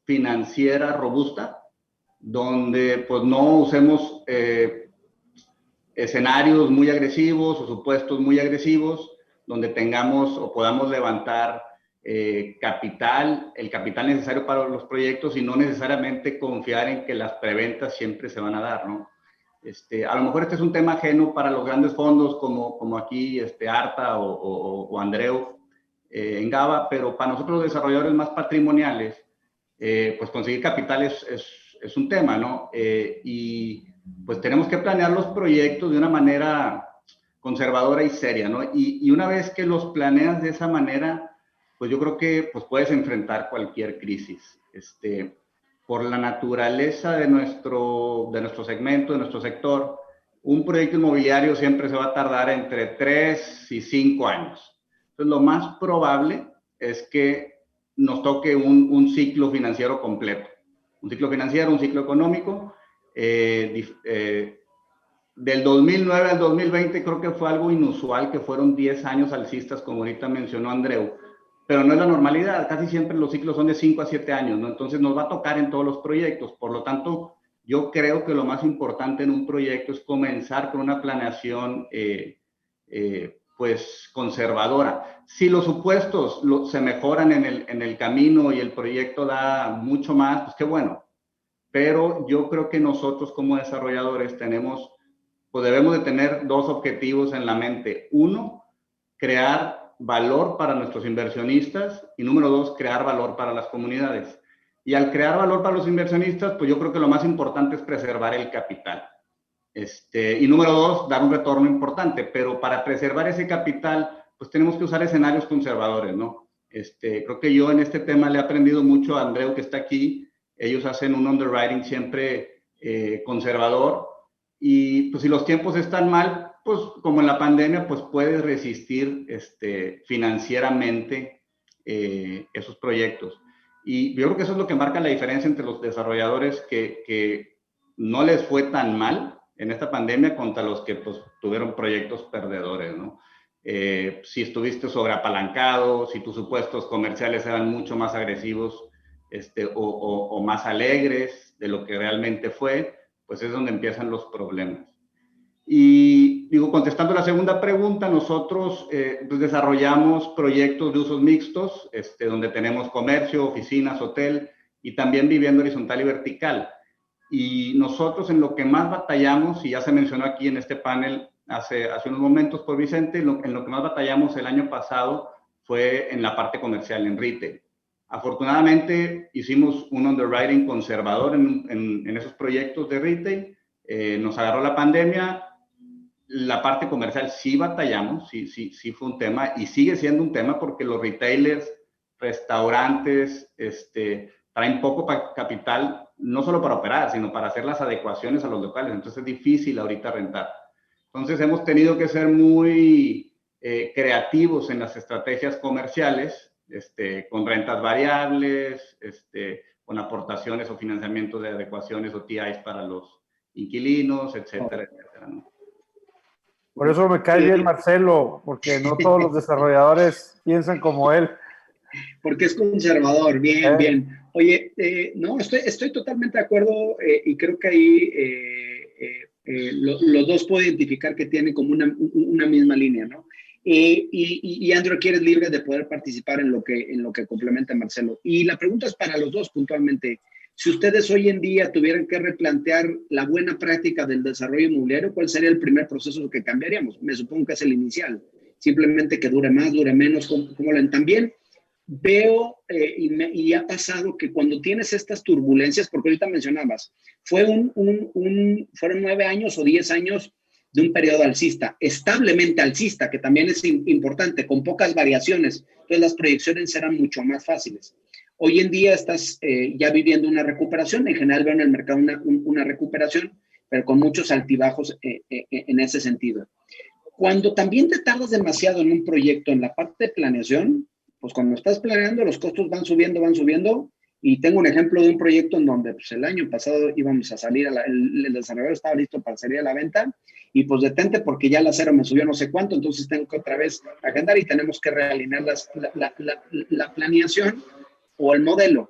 financiera robusta, donde pues no usemos escenarios muy agresivos o supuestos muy agresivos, donde tengamos o podamos levantar el capital necesario para los proyectos y no necesariamente confiar en que las preventas siempre se van a dar, ¿no? A lo mejor este es un tema ajeno para los grandes fondos como aquí Arta o Andreu en GABA, pero para nosotros los desarrolladores más patrimoniales, pues conseguir capital es un tema, ¿no? Y pues tenemos que planear los proyectos de una manera conservadora y seria, ¿no? Y una vez que los planeas de esa manera, pues yo creo que pues puedes enfrentar cualquier crisis. Por la naturaleza de nuestro segmento, de nuestro sector, un proyecto inmobiliario siempre se va a tardar entre 3 y 5 años. Entonces, lo más probable es que nos toque un ciclo financiero completo. Un ciclo financiero, un ciclo económico. Del 2009 al 2020 creo que fue algo inusual, que fueron 10 años alcistas, como ahorita mencionó Andreu. Pero no es la normalidad, casi siempre los ciclos son de 5 a 7 años, ¿no? Entonces nos va a tocar en todos los proyectos. Por lo tanto, yo creo que lo más importante en un proyecto es comenzar con una planeación pues conservadora. Si los supuestos se mejoran en el camino y el proyecto da mucho más, pues qué bueno. Pero yo creo que nosotros como desarrolladores debemos de tener dos objetivos en la mente. Uno, crear valor para nuestros inversionistas y número dos, crear valor para las comunidades. Y al crear valor para los inversionistas, pues yo creo que lo más importante es preservar el capital. Y número dos, dar un retorno importante, pero para preservar ese capital, pues tenemos que usar escenarios conservadores, ¿no? Creo que yo en este tema le he aprendido mucho a Andreu, que está aquí. Ellos hacen un underwriting siempre conservador y pues si los tiempos están mal, pues como en la pandemia, pues puedes resistir financieramente esos proyectos. Y yo creo que eso es lo que marca la diferencia entre los desarrolladores que no les fue tan mal en esta pandemia contra los que pues tuvieron proyectos perdedores, ¿no? Si estuviste sobreapalancado, si tus supuestos comerciales eran mucho más agresivos o más alegres de lo que realmente fue, pues es donde empiezan los problemas. Y digo, contestando la segunda pregunta, nosotros pues desarrollamos proyectos de usos mixtos, donde tenemos comercio, oficinas, hotel y también vivienda horizontal y vertical. Y nosotros en lo que más batallamos, y ya se mencionó aquí en este panel hace unos momentos por Vicente, en lo que más batallamos el año pasado fue en la parte comercial, en retail. Afortunadamente hicimos un underwriting conservador en esos proyectos de retail. Nos agarró la pandemia. La parte comercial sí batallamos, sí fue un tema y sigue siendo un tema porque los retailers, restaurantes, traen poco capital, no solo para operar, sino para hacer las adecuaciones a los locales. Entonces es difícil ahorita rentar. Entonces hemos tenido que ser muy creativos en las estrategias comerciales, con rentas variables, con aportaciones o financiamiento de adecuaciones o TIs para los inquilinos, etcétera, etcétera, ¿no? Por eso me cae bien Marcelo, porque no todos los desarrolladores piensan como él. Porque es conservador, bien, bien. Oye, no, estoy totalmente de acuerdo y creo que ahí los dos puedo identificar que tienen como una misma línea, ¿no? Y Andrew, aquí eres libre de poder participar en lo que complementa Marcelo. Y la pregunta es para los dos puntualmente. Si ustedes hoy en día tuvieran que replantear la buena práctica del desarrollo inmobiliario, ¿cuál sería el primer proceso que cambiaríamos? Me supongo que es el inicial. Simplemente que dure más, dure menos. ¿Cómo lo ven? También veo y ha pasado que cuando tienes estas turbulencias, porque ahorita mencionabas, fueron 9 años o 10 años de un periodo alcista, establemente alcista, que también es importante, con pocas variaciones. Entonces las proyecciones eran mucho más fáciles. Hoy en día estás ya viviendo una recuperación, en general veo en el mercado una recuperación, pero con muchos altibajos en ese sentido. Cuando también te tardas demasiado en un proyecto, en la parte de planeación, pues cuando estás planeando, los costos van subiendo, y tengo un ejemplo de un proyecto en donde pues, el año pasado íbamos a salir, el desarrollador estaba listo para salir a la venta, y pues detente porque ya el acero me subió no sé cuánto, entonces tengo que otra vez agendar y tenemos que realinear la planeación o el modelo.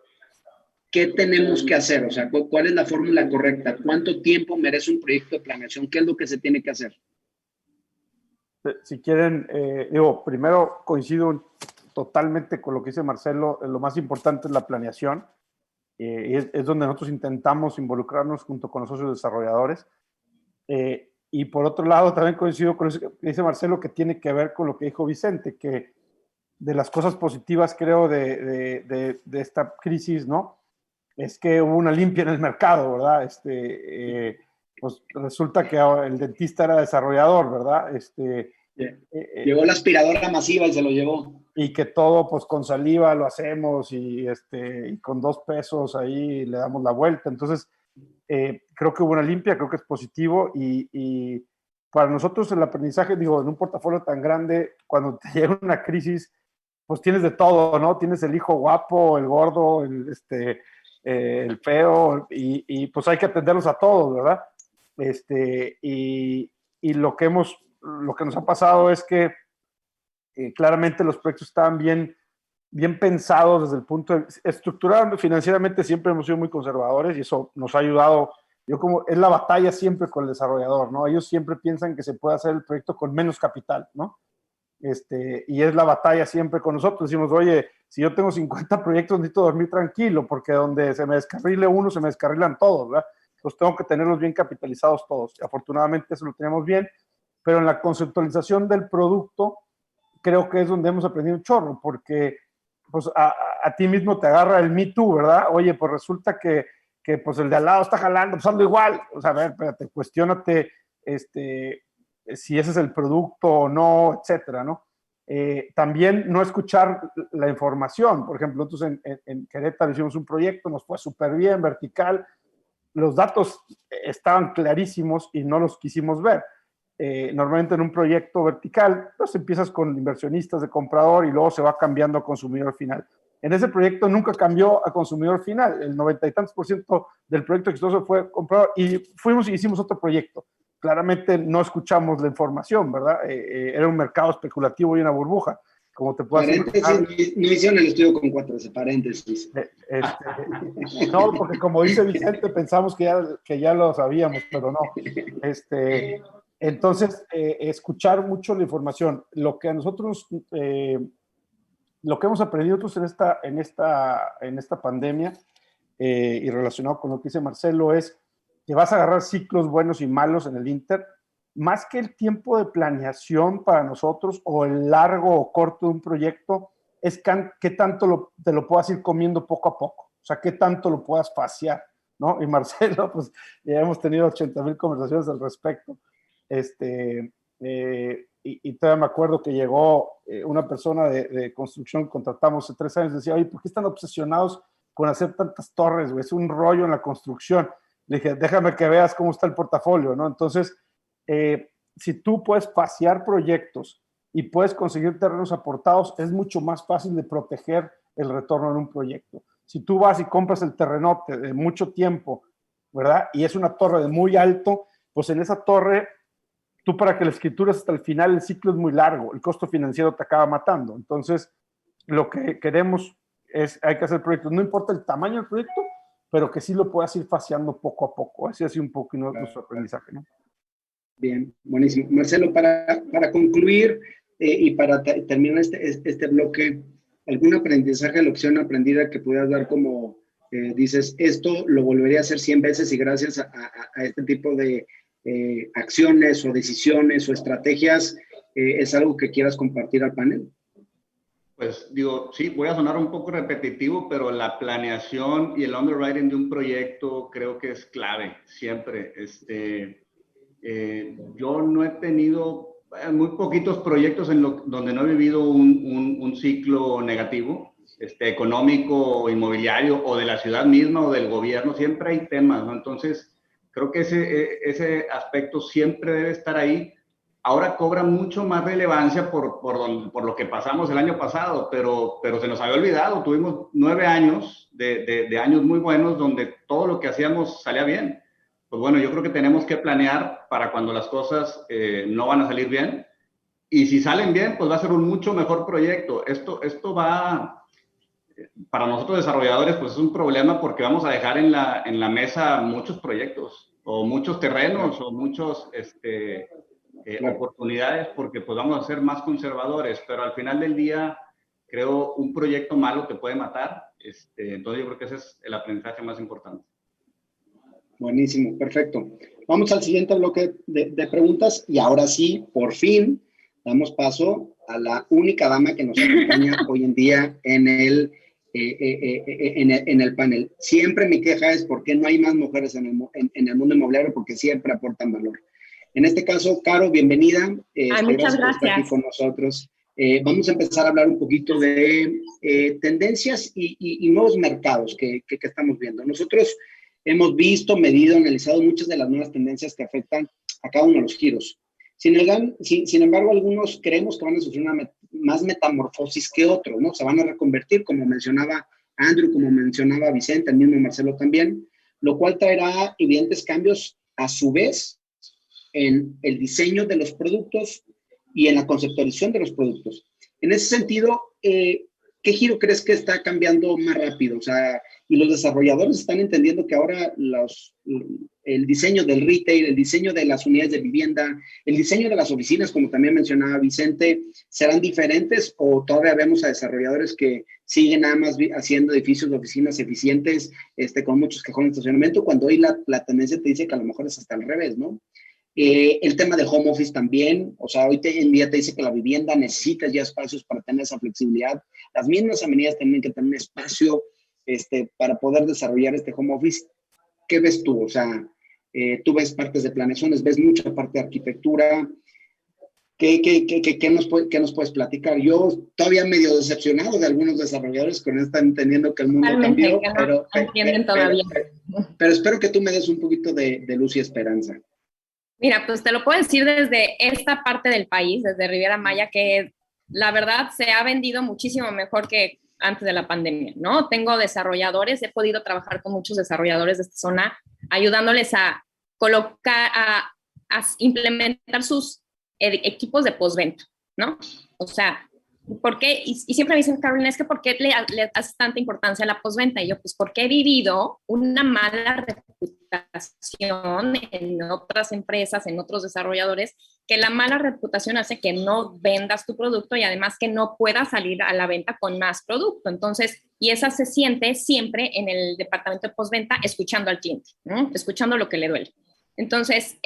¿Qué tenemos que hacer? O sea, ¿cuál es la fórmula correcta? ¿Cuánto tiempo merece un proyecto de planeación? ¿Qué es lo que se tiene que hacer? Si quieren, primero coincido totalmente con lo que dice Marcelo. Lo más importante es la planeación, y es donde nosotros intentamos involucrarnos junto con los socios desarrolladores. Y por otro lado, también coincido con eso que dice Marcelo, que tiene que ver con lo que dijo Vicente, que de las cosas positivas, creo, de esta crisis, ¿no? Es que hubo una limpia en el mercado, ¿verdad? Pues resulta que el dentista era desarrollador, ¿verdad? Llegó la aspiradora masiva y se lo llevó. Y que todo, pues con saliva lo hacemos, y con $2 ahí le damos la vuelta. Entonces, creo que hubo una limpia, creo que es positivo, y para nosotros el aprendizaje, digo, en un portafolio tan grande, cuando te llega una crisis, pues tienes de todo, ¿no? Tienes el hijo guapo, el gordo, el feo, y pues hay que atenderlos a todos, ¿verdad? Y lo que nos ha pasado es que claramente los proyectos estaban bien pensados desde el punto de estructurado financieramente. Siempre hemos sido muy conservadores y eso nos ha ayudado. Es la batalla siempre con el desarrollador, ¿no? Ellos siempre piensan que se puede hacer el proyecto con menos capital, ¿no? Y es la batalla siempre con nosotros. Decimos, oye, si yo tengo 50 proyectos, necesito dormir tranquilo, porque donde se me descarrile uno, se me descarrilan todos, ¿verdad? Entonces tengo que tenerlos bien capitalizados todos. Y afortunadamente eso lo tenemos bien, pero en la conceptualización del producto, creo que es donde hemos aprendido un chorro, porque pues a ti mismo te agarra el Me Too, ¿verdad? Oye, pues resulta que pues el de al lado está jalando, pues ando igual. O sea, a ver, espérate, cuestiónate si ese es el producto o no, etcétera, ¿no? También no escuchar la información. Por ejemplo, nosotros en Querétaro hicimos un proyecto, nos fue súper bien, vertical. Los datos estaban clarísimos y no los quisimos ver. Normalmente en un proyecto vertical, pues empiezas con inversionistas de comprador y luego se va cambiando a consumidor final. En ese proyecto nunca cambió a consumidor final. El 90 y tantos % del proyecto exitoso fue comprador, y fuimos y hicimos otro proyecto. Claramente no escuchamos la información, ¿verdad? Era un mercado especulativo y una burbuja, como te puedo decir. No hicieron el estudio con 4 paréntesis. No, porque como dice Vicente, pensamos que ya lo sabíamos, pero no. Entonces, escuchar mucho la información. Lo que a nosotros, lo que hemos aprendido nosotros en esta pandemia, y relacionado con lo que dice Marcelo, es que vas a agarrar ciclos buenos y malos en el Inter, más que el tiempo de planeación para nosotros, o el largo o corto de un proyecto, es qué tanto te lo puedas ir comiendo poco a poco. O sea, qué tanto lo puedas faciar, ¿no? Y Marcelo, pues ya hemos tenido 80,000 conversaciones al respecto. Y todavía me acuerdo que llegó una persona de construcción, contratamos hace 3 años, decía, oye, ¿por qué están obsesionados con hacer tantas torres, güey? Es un rollo en la construcción. Le dije, déjame que veas cómo está el portafolio, ¿no? Entonces, si tú puedes pasear proyectos y puedes conseguir terrenos aportados, es mucho más fácil de proteger el retorno en un proyecto. Si tú vas y compras el terrenote de mucho tiempo, ¿verdad? Y es una torre de muy alto, pues en esa torre, tú para que la escrituras hasta el final, el ciclo es muy largo, el costo financiero te acaba matando. Entonces, lo que queremos es, hay que hacer proyectos, no importa el tamaño del proyecto, pero que sí lo puedas ir faseando poco a poco. Así ha sido un poco nuestro aprendizaje, ¿no? Bien, buenísimo. Marcelo, para concluir y para terminar este bloque, ¿algún aprendizaje, lección aprendida que pudieras dar como dices, esto lo volvería a hacer 100 veces y gracias a este tipo de acciones o decisiones o estrategias, es algo que quieras compartir al panel? Pues digo, sí, voy a sonar un poco repetitivo, pero la planeación y el underwriting de un proyecto creo que es clave, siempre. Yo no he tenido muy poquitos proyectos donde no he vivido un ciclo negativo, económico o inmobiliario, o de la ciudad misma o del gobierno. Siempre hay temas, ¿no? Entonces, creo que ese aspecto siempre debe estar ahí, ahora cobra mucho más relevancia por lo que pasamos el año pasado, pero se nos había olvidado. Tuvimos 9 años de años muy buenos donde todo lo que hacíamos salía bien. Pues bueno, yo creo que tenemos que planear para cuando las cosas no van a salir bien. Y si salen bien, pues va a ser un mucho mejor proyecto. Esto va, para nosotros desarrolladores, pues es un problema porque vamos a dejar en la mesa muchos proyectos o muchos terrenos o muchos oportunidades porque pues vamos a ser más conservadores, pero al final del día creo un proyecto malo te puede matar. Entonces yo creo que ese es el aprendizaje más importante. Buenísimo, perfecto. Vamos al siguiente bloque de preguntas y ahora sí, por fin, damos paso a la única dama que nos acompaña hoy en día en el panel. Siempre mi queja es por qué no hay más mujeres en el mundo inmobiliario, porque siempre aportan valor. En este caso, Caro, bienvenida. Muchas gracias por estar aquí con nosotros. Vamos a empezar a hablar un poquito de tendencias y nuevos mercados que estamos viendo. Nosotros hemos visto, medido, analizado muchas de las nuevas tendencias que afectan a cada uno de los giros. Sin embargo, algunos creemos que van a sufrir más metamorfosis que otros, ¿no? Se van a reconvertir, como mencionaba Andrew, como mencionaba Vicente, el mismo Marcelo también, lo cual traerá evidentes cambios a su vez en el diseño de los productos y en la conceptualización de los productos. En ese sentido, ¿qué giro crees que está cambiando más rápido? O sea, y los desarrolladores están entendiendo que ahora el diseño del retail, el diseño de las unidades de vivienda, el diseño de las oficinas, como también mencionaba Vicente, ¿serán diferentes o todavía vemos a desarrolladores que siguen nada más haciendo edificios de oficinas eficientes con muchos cajones de estacionamiento, cuando hoy la tendencia te dice que a lo mejor es hasta al revés, ¿no? El tema de home office también, o sea, hoy en día te dice que la vivienda necesita ya espacios para tener esa flexibilidad. Las mismas avenidas tienen que tener espacio para poder desarrollar este home office. ¿Qué ves tú? O sea, tú ves partes de planeaciones, ves mucha parte de arquitectura. ¿Qué nos puedes platicar? Yo todavía medio decepcionado de algunos desarrolladores que no están entendiendo que el mundo cambió, que no entienden todavía. Pero espero que tú me des un poquito de luz y esperanza. Mira, pues te lo puedo decir desde esta parte del país, desde Riviera Maya, que la verdad se ha vendido muchísimo mejor que antes de la pandemia, ¿no? Tengo desarrolladores, he podido trabajar con muchos desarrolladores de esta zona, ayudándoles a colocar, a implementar sus equipos de postventa, ¿no? O sea, ¿por qué? Y siempre me dicen, Carolina, es que ¿por qué le haces tanta importancia a la postventa? Y yo, pues porque he vivido una mala reputación en otras empresas, en otros desarrolladores, que la mala reputación hace que no vendas tu producto y además que no puedas salir a la venta con más producto. Entonces, y esa se siente siempre en el departamento de postventa escuchando al cliente, ¿no? Escuchando lo que le duele. Entonces,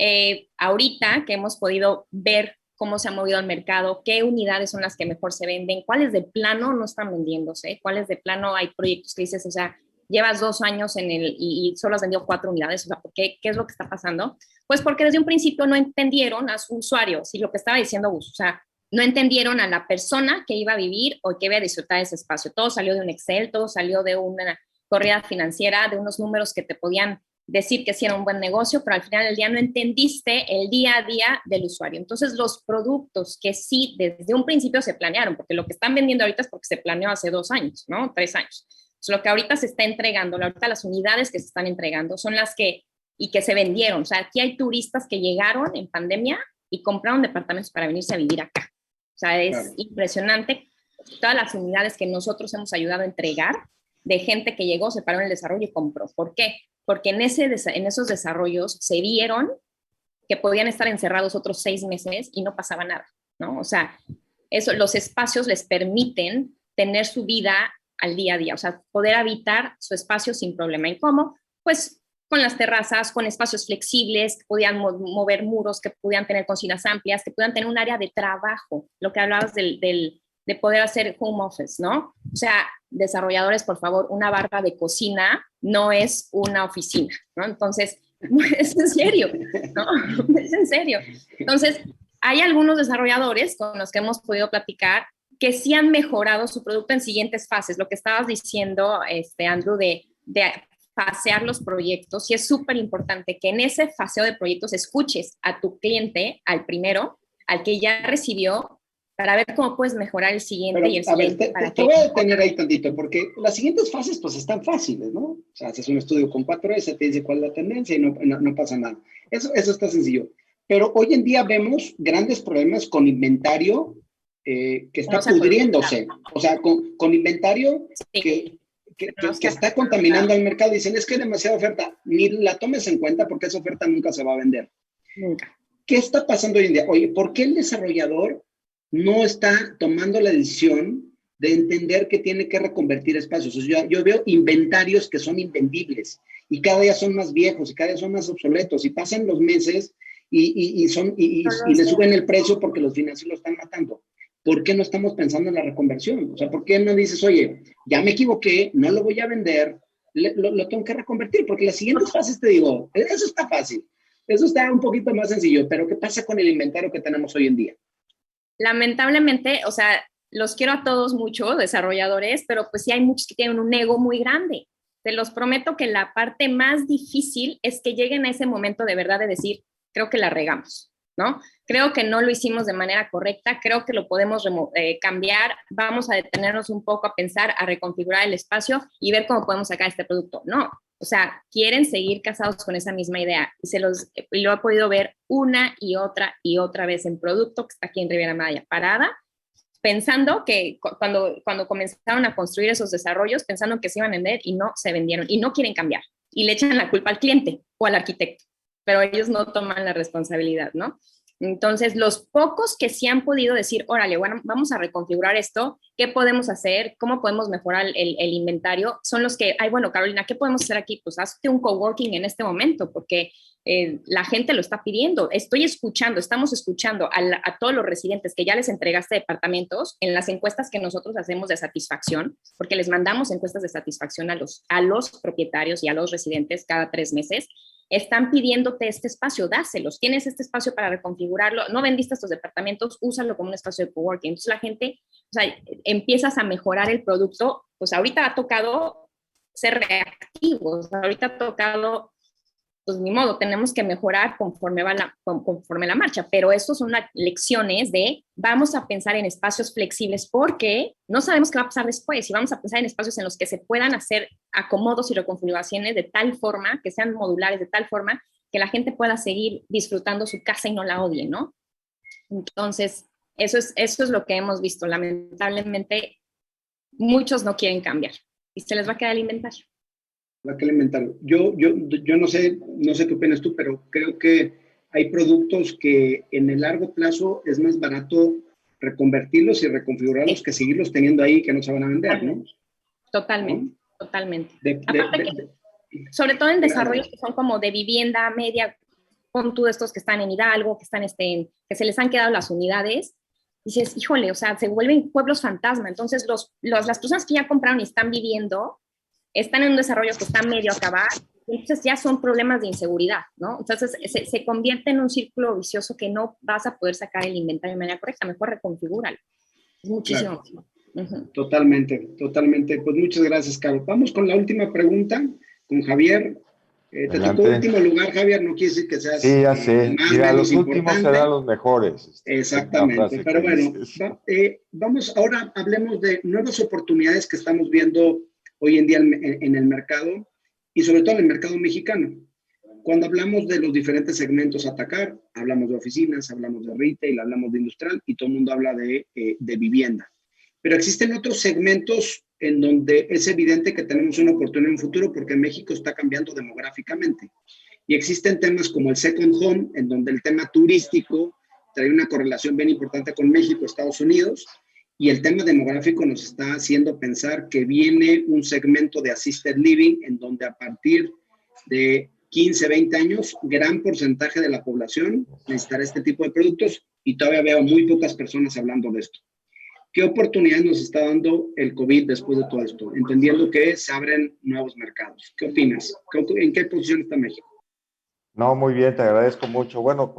ahorita que hemos podido ver cómo se ha movido el mercado, qué unidades son las que mejor se venden, cuáles de plano no están vendiéndose, cuáles de plano hay proyectos que dices, o sea, llevas 2 años y solo has vendido 4 unidades, o sea, ¿qué es lo que está pasando? Pues porque desde un principio no entendieron a su usuario, sí, lo que estaba diciendo Gus, o sea, no entendieron a la persona que iba a vivir o que iba a disfrutar ese espacio. Todo salió de un Excel, todo salió de una corrida financiera, de unos números que te podían decir que sí era un buen negocio, pero al final del día no entendiste el día a día del usuario. Entonces, los productos que sí desde un principio se planearon, porque lo que están vendiendo ahorita es porque se planeó hace 2 años, ¿no? 3 años. Entonces, lo que ahorita se está entregando, ahorita las unidades que se están entregando son las que se vendieron. O sea, aquí hay turistas que llegaron en pandemia y compraron departamentos para venirse a vivir acá. O sea, es impresionante todas las unidades que nosotros hemos ayudado a entregar de gente que llegó, se paró en el desarrollo y compró. ¿Por qué? Porque en esos desarrollos se vieron que podían estar encerrados otros 6 meses y no pasaba nada, ¿no? O sea, los espacios les permiten tener su vida al día a día, o sea, poder habitar su espacio sin problema. ¿Y cómo? Pues con las terrazas, con espacios flexibles, que podían mover muros, que podían tener cocinas amplias, que podían tener un área de trabajo, lo que hablabas de poder hacer home office, ¿no? O sea, desarrolladores, por favor, una barra de cocina no es una oficina, ¿no? Entonces, es en serio, ¿no? Es en serio. Entonces, hay algunos desarrolladores con los que hemos podido platicar que sí han mejorado su producto en siguientes fases. Lo que estabas diciendo, Andrew, de fasear los proyectos, y es súper importante que en ese faseo de proyectos escuches a tu cliente, al al que ya recibió para ver cómo puedes mejorar el siguiente Pero, y el a ver, siguiente. te voy a detener ahí tantito, porque las siguientes fases pues están fáciles, ¿no? O sea, haces un estudio con 4S, te dice cuál es la tendencia y no pasa nada. Eso está sencillo. Pero hoy en día vemos grandes problemas con inventario que está No se ha pudriéndose. O sea, con inventario Sí. que está contaminando al mercado. Dicen, es que hay demasiada oferta. Ni la tomes en cuenta porque esa oferta nunca se va a vender. Nunca. ¿Qué está pasando hoy en día? Oye, ¿por qué el desarrollador no está tomando la decisión de entender que tiene que reconvertir espacios? O sea, yo veo inventarios que son invendibles y cada día son más viejos y cada día son más obsoletos y pasan los meses y le suben el precio porque los financieros lo están matando. ¿Por qué no estamos pensando en la reconversión? O sea, ¿por qué no dices, oye, ya me equivoqué, no lo voy a vender, lo tengo que reconvertir? Porque las siguientes fases, te digo, eso está fácil. Eso está un poquito más sencillo, pero ¿qué pasa con el inventario que tenemos hoy en día? Lamentablemente, o sea, los quiero a todos mucho, desarrolladores, pero pues sí hay muchos que tienen un ego muy grande. Te los prometo que la parte más difícil es que lleguen a ese momento de verdad de decir, creo que la regamos, ¿no? Creo que no lo hicimos de manera correcta, creo que lo podemos cambiar, vamos a detenernos un poco a pensar, a reconfigurar el espacio y ver cómo podemos sacar este producto. No, o sea, quieren seguir casados con esa misma idea y lo he podido ver una y otra vez en producto que está aquí en Riviera Maya parada, pensando que cuando comenzaron a construir esos desarrollos, pensando que se iban a vender y no se vendieron y no quieren cambiar y le echan la culpa al cliente o al arquitecto, pero ellos no toman la responsabilidad, ¿no? Entonces, los pocos que sí han podido decir, órale, bueno, vamos a reconfigurar esto, ¿qué podemos hacer? ¿Cómo podemos mejorar el inventario? Son los que, ay, bueno, Carolina, ¿qué podemos hacer aquí? Pues hazte un coworking en este momento, porque la gente lo está pidiendo. Estamos escuchando a todos los residentes que ya les entregaste departamentos en las encuestas que nosotros hacemos de satisfacción, porque les mandamos encuestas de satisfacción a los propietarios y a los residentes cada 3 meses. Están pidiéndote este espacio, dáselos, tienes este espacio para reconfigurarlo, no vendiste estos departamentos, úsalo como un espacio de coworking. Entonces la gente, o sea, empiezas a mejorar el producto, pues ahorita ha tocado ser reactivos, ahorita ha tocado, pues ni modo, tenemos que mejorar conforme la marcha, pero eso son lecciones de vamos a pensar en espacios flexibles porque no sabemos qué va a pasar después y vamos a pensar en espacios en los que se puedan hacer acomodos y reconfiguraciones de tal forma, que sean modulares de tal forma que la gente pueda seguir disfrutando su casa y no la odie, ¿no? Entonces, eso es lo que hemos visto. Lamentablemente, muchos no quieren cambiar y se les va a quedar el inventario. Yo no sé qué opinas tú, pero creo que hay productos que en el largo plazo es más barato reconvertirlos y reconfigurarlos Sí. que seguirlos teniendo ahí que no se van a vender, ¿no? Totalmente, ¿no? totalmente. Sobre todo en desarrollos que son como de vivienda media, con tú de estos que están en Hidalgo, que están que se les han quedado las unidades, dices, híjole, o sea, se vuelven pueblos fantasma. Entonces, las personas que ya compraron y están viviendo, están en un desarrollo que está medio a acabar, entonces ya son problemas de inseguridad, ¿no? Entonces se convierte en un círculo vicioso que no vas a poder sacar el inventario de manera correcta, mejor reconfigúralo. Es muchísimo. Claro. Totalmente. Pues muchas gracias, Caro. Vamos con la última pregunta, con Javier. Te tocó último lugar, Javier, no quiere decir que seas sí, ya sé. más Mira, menos los últimos importante. serán los mejores. Exactamente, pero bueno, vamos, ahora hablemos de nuevas oportunidades que estamos viendo hoy en día en el mercado y sobre todo en el mercado mexicano. Cuando hablamos de los diferentes segmentos a atacar, hablamos de oficinas, hablamos de retail, hablamos de industrial y todo el mundo habla de vivienda. Pero existen otros segmentos en donde es evidente que tenemos una oportunidad en un futuro porque México está cambiando demográficamente. Y existen temas como el second home, en donde el tema turístico trae una correlación bien importante con México, Estados Unidos, y el tema demográfico nos está haciendo pensar que viene un segmento de assisted living en donde a partir de 15, 20 años, gran porcentaje de la población necesitará este tipo de productos y todavía veo muy pocas personas hablando de esto. ¿Qué oportunidades nos está dando el COVID después de todo esto? Entendiendo que se abren nuevos mercados. ¿Qué opinas? ¿En qué posición está México? No, muy bien, te agradezco mucho. Bueno,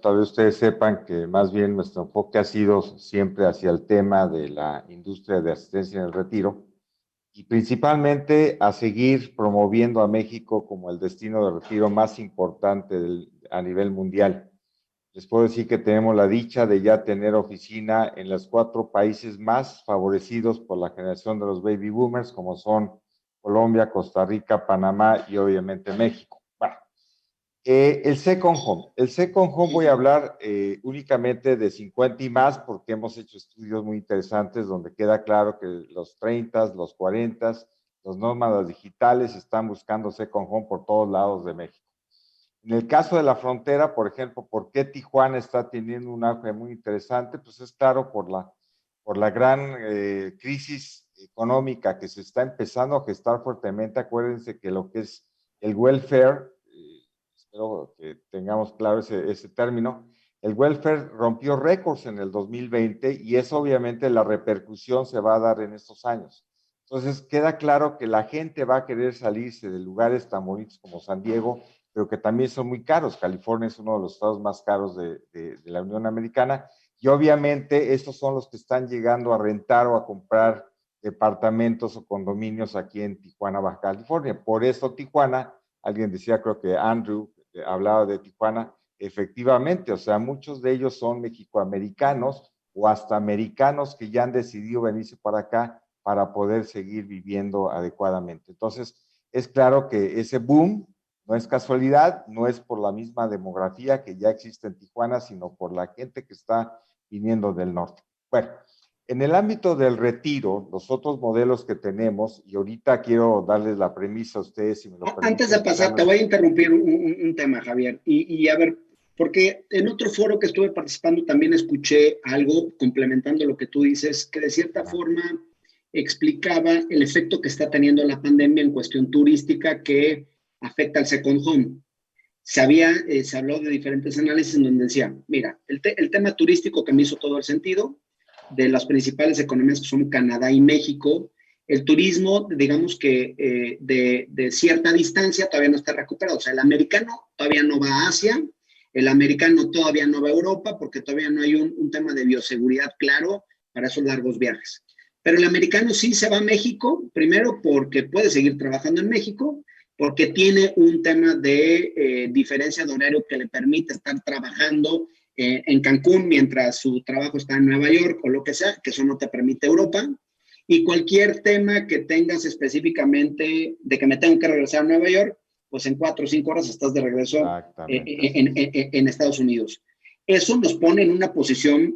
tal vez ustedes sepan que más bien nuestro enfoque ha sido siempre hacia el tema de la industria de asistencia en el retiro y principalmente a seguir promoviendo a México como el destino de retiro más importante a nivel mundial. Les puedo decir que tenemos la dicha de ya tener oficina en los 4 países más favorecidos por la generación de los baby boomers, como son Colombia, Costa Rica, Panamá y obviamente México. Bueno, el Second Home. El Second Home voy a hablar únicamente de 50 y más, porque hemos hecho estudios muy interesantes donde queda claro que los 30, los 40, los nómadas digitales están buscando Second Home por todos lados de México. En el caso de la frontera, por ejemplo, ¿por qué Tijuana está teniendo un auge muy interesante? Pues es claro por la gran crisis económica que se está empezando a gestar fuertemente. Acuérdense que lo que es el welfare, espero que tengamos claro ese término, el welfare rompió récords en el 2020 y eso obviamente la repercusión se va a dar en estos años. Entonces queda claro que la gente va a querer salirse de lugares tan bonitos como San Diego, pero que también son muy caros. California es uno de los estados más caros de la Unión Americana y obviamente estos son los que están llegando a rentar o a comprar departamentos o condominios aquí en Tijuana, Baja California. Por eso Tijuana, alguien decía, creo que Andrew hablaba de Tijuana, efectivamente, o sea, muchos de ellos son mexicoamericanos o hasta americanos que ya han decidido venirse para acá para poder seguir viviendo adecuadamente. Entonces, es claro que ese boom no es casualidad, no es por la misma demografía que ya existe en Tijuana, sino por la gente que está viniendo del norte. Bueno, en el ámbito del retiro, los otros modelos que tenemos, y ahorita quiero darles la premisa a ustedes, si me lo permiten. Antes de pasar, te voy a interrumpir un tema, Javier, y a ver, porque en otro foro que estuve participando también escuché algo complementando lo que tú dices, que de cierta forma explicaba el efecto que está teniendo la pandemia en cuestión turística que afecta al second home. Se habló de diferentes análisis en donde decía, mira, el tema turístico que me hizo todo el sentido, de las principales economías que son Canadá y México, el turismo, digamos que de cierta distancia todavía no está recuperado. O sea, el americano todavía no va a Asia, el americano todavía no va a Europa, porque todavía no hay un tema de bioseguridad claro para esos largos viajes. Pero el americano sí se va a México, primero porque puede seguir trabajando en México, porque tiene un tema de diferencia de horario que le permite estar trabajando en Cancún mientras su trabajo está en Nueva York o lo que sea, que eso no te permite Europa. Y cualquier tema que tengas específicamente de que me tengo que regresar a Nueva York, pues en 4 o 5 horas estás de regreso en Estados Unidos. Eso nos pone en una posición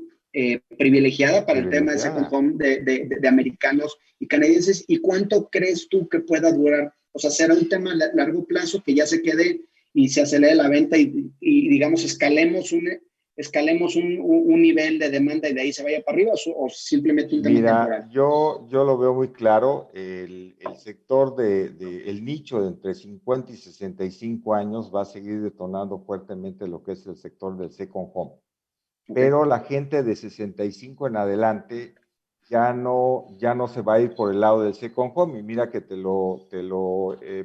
privilegiada para el tema de second home de americanos y canadienses. ¿Y cuánto crees tú que pueda durar? O sea, será un tema a largo plazo que ya se quede y se acelere la venta y digamos, escalemos un nivel de demanda y de ahí se vaya para arriba o simplemente un tema temporal. Yo lo veo muy claro. El sector el nicho de entre 50 y 65 años va a seguir detonando fuertemente lo que es el sector del second home. Pero la gente de 65 en adelante ya no se va a ir por el lado del second home. Y mira que te lo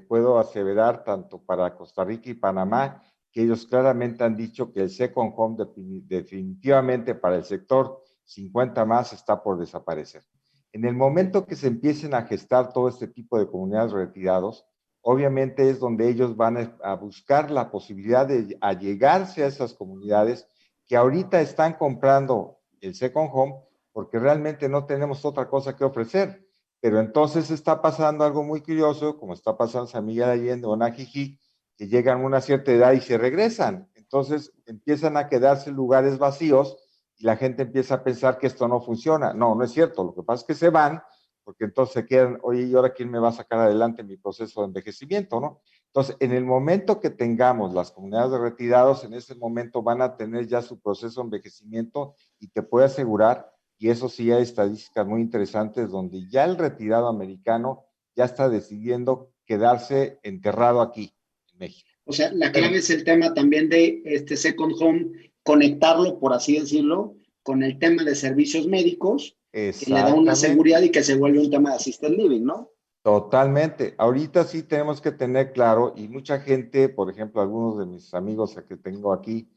puedo aseverar tanto para Costa Rica y Panamá, que ellos claramente han dicho que el second home definitivamente para el sector 50 más está por desaparecer. En el momento que se empiecen a gestar todo este tipo de comunidades retirados, obviamente es donde ellos van a buscar la posibilidad de allegarse a esas comunidades que ahorita están comprando el second home porque realmente no tenemos otra cosa que ofrecer. Pero entonces está pasando algo muy curioso, como está pasando en San Miguel Allende o en Ajijic, que llegan a una cierta edad y se regresan. Entonces empiezan a quedarse lugares vacíos y la gente empieza a pensar que esto no funciona. No, no es cierto. Lo que pasa es que se van porque entonces se quedan, oye, ¿y ahora quién me va a sacar adelante mi proceso de envejecimiento, no? Entonces, en el momento que tengamos las comunidades de retirados, en ese momento van a tener ya su proceso de envejecimiento y te puedo asegurar, y eso sí hay estadísticas muy interesantes, donde ya el retirado americano ya está decidiendo quedarse enterrado aquí, en México. O sea, la clave es el tema también de este second home, conectarlo, por así decirlo, con el tema de servicios médicos, que le da una seguridad y que se vuelve un tema de assisted living, ¿no? Totalmente. Ahorita sí tenemos que tener claro, y mucha gente, por ejemplo, algunos de mis amigos que tengo aquí,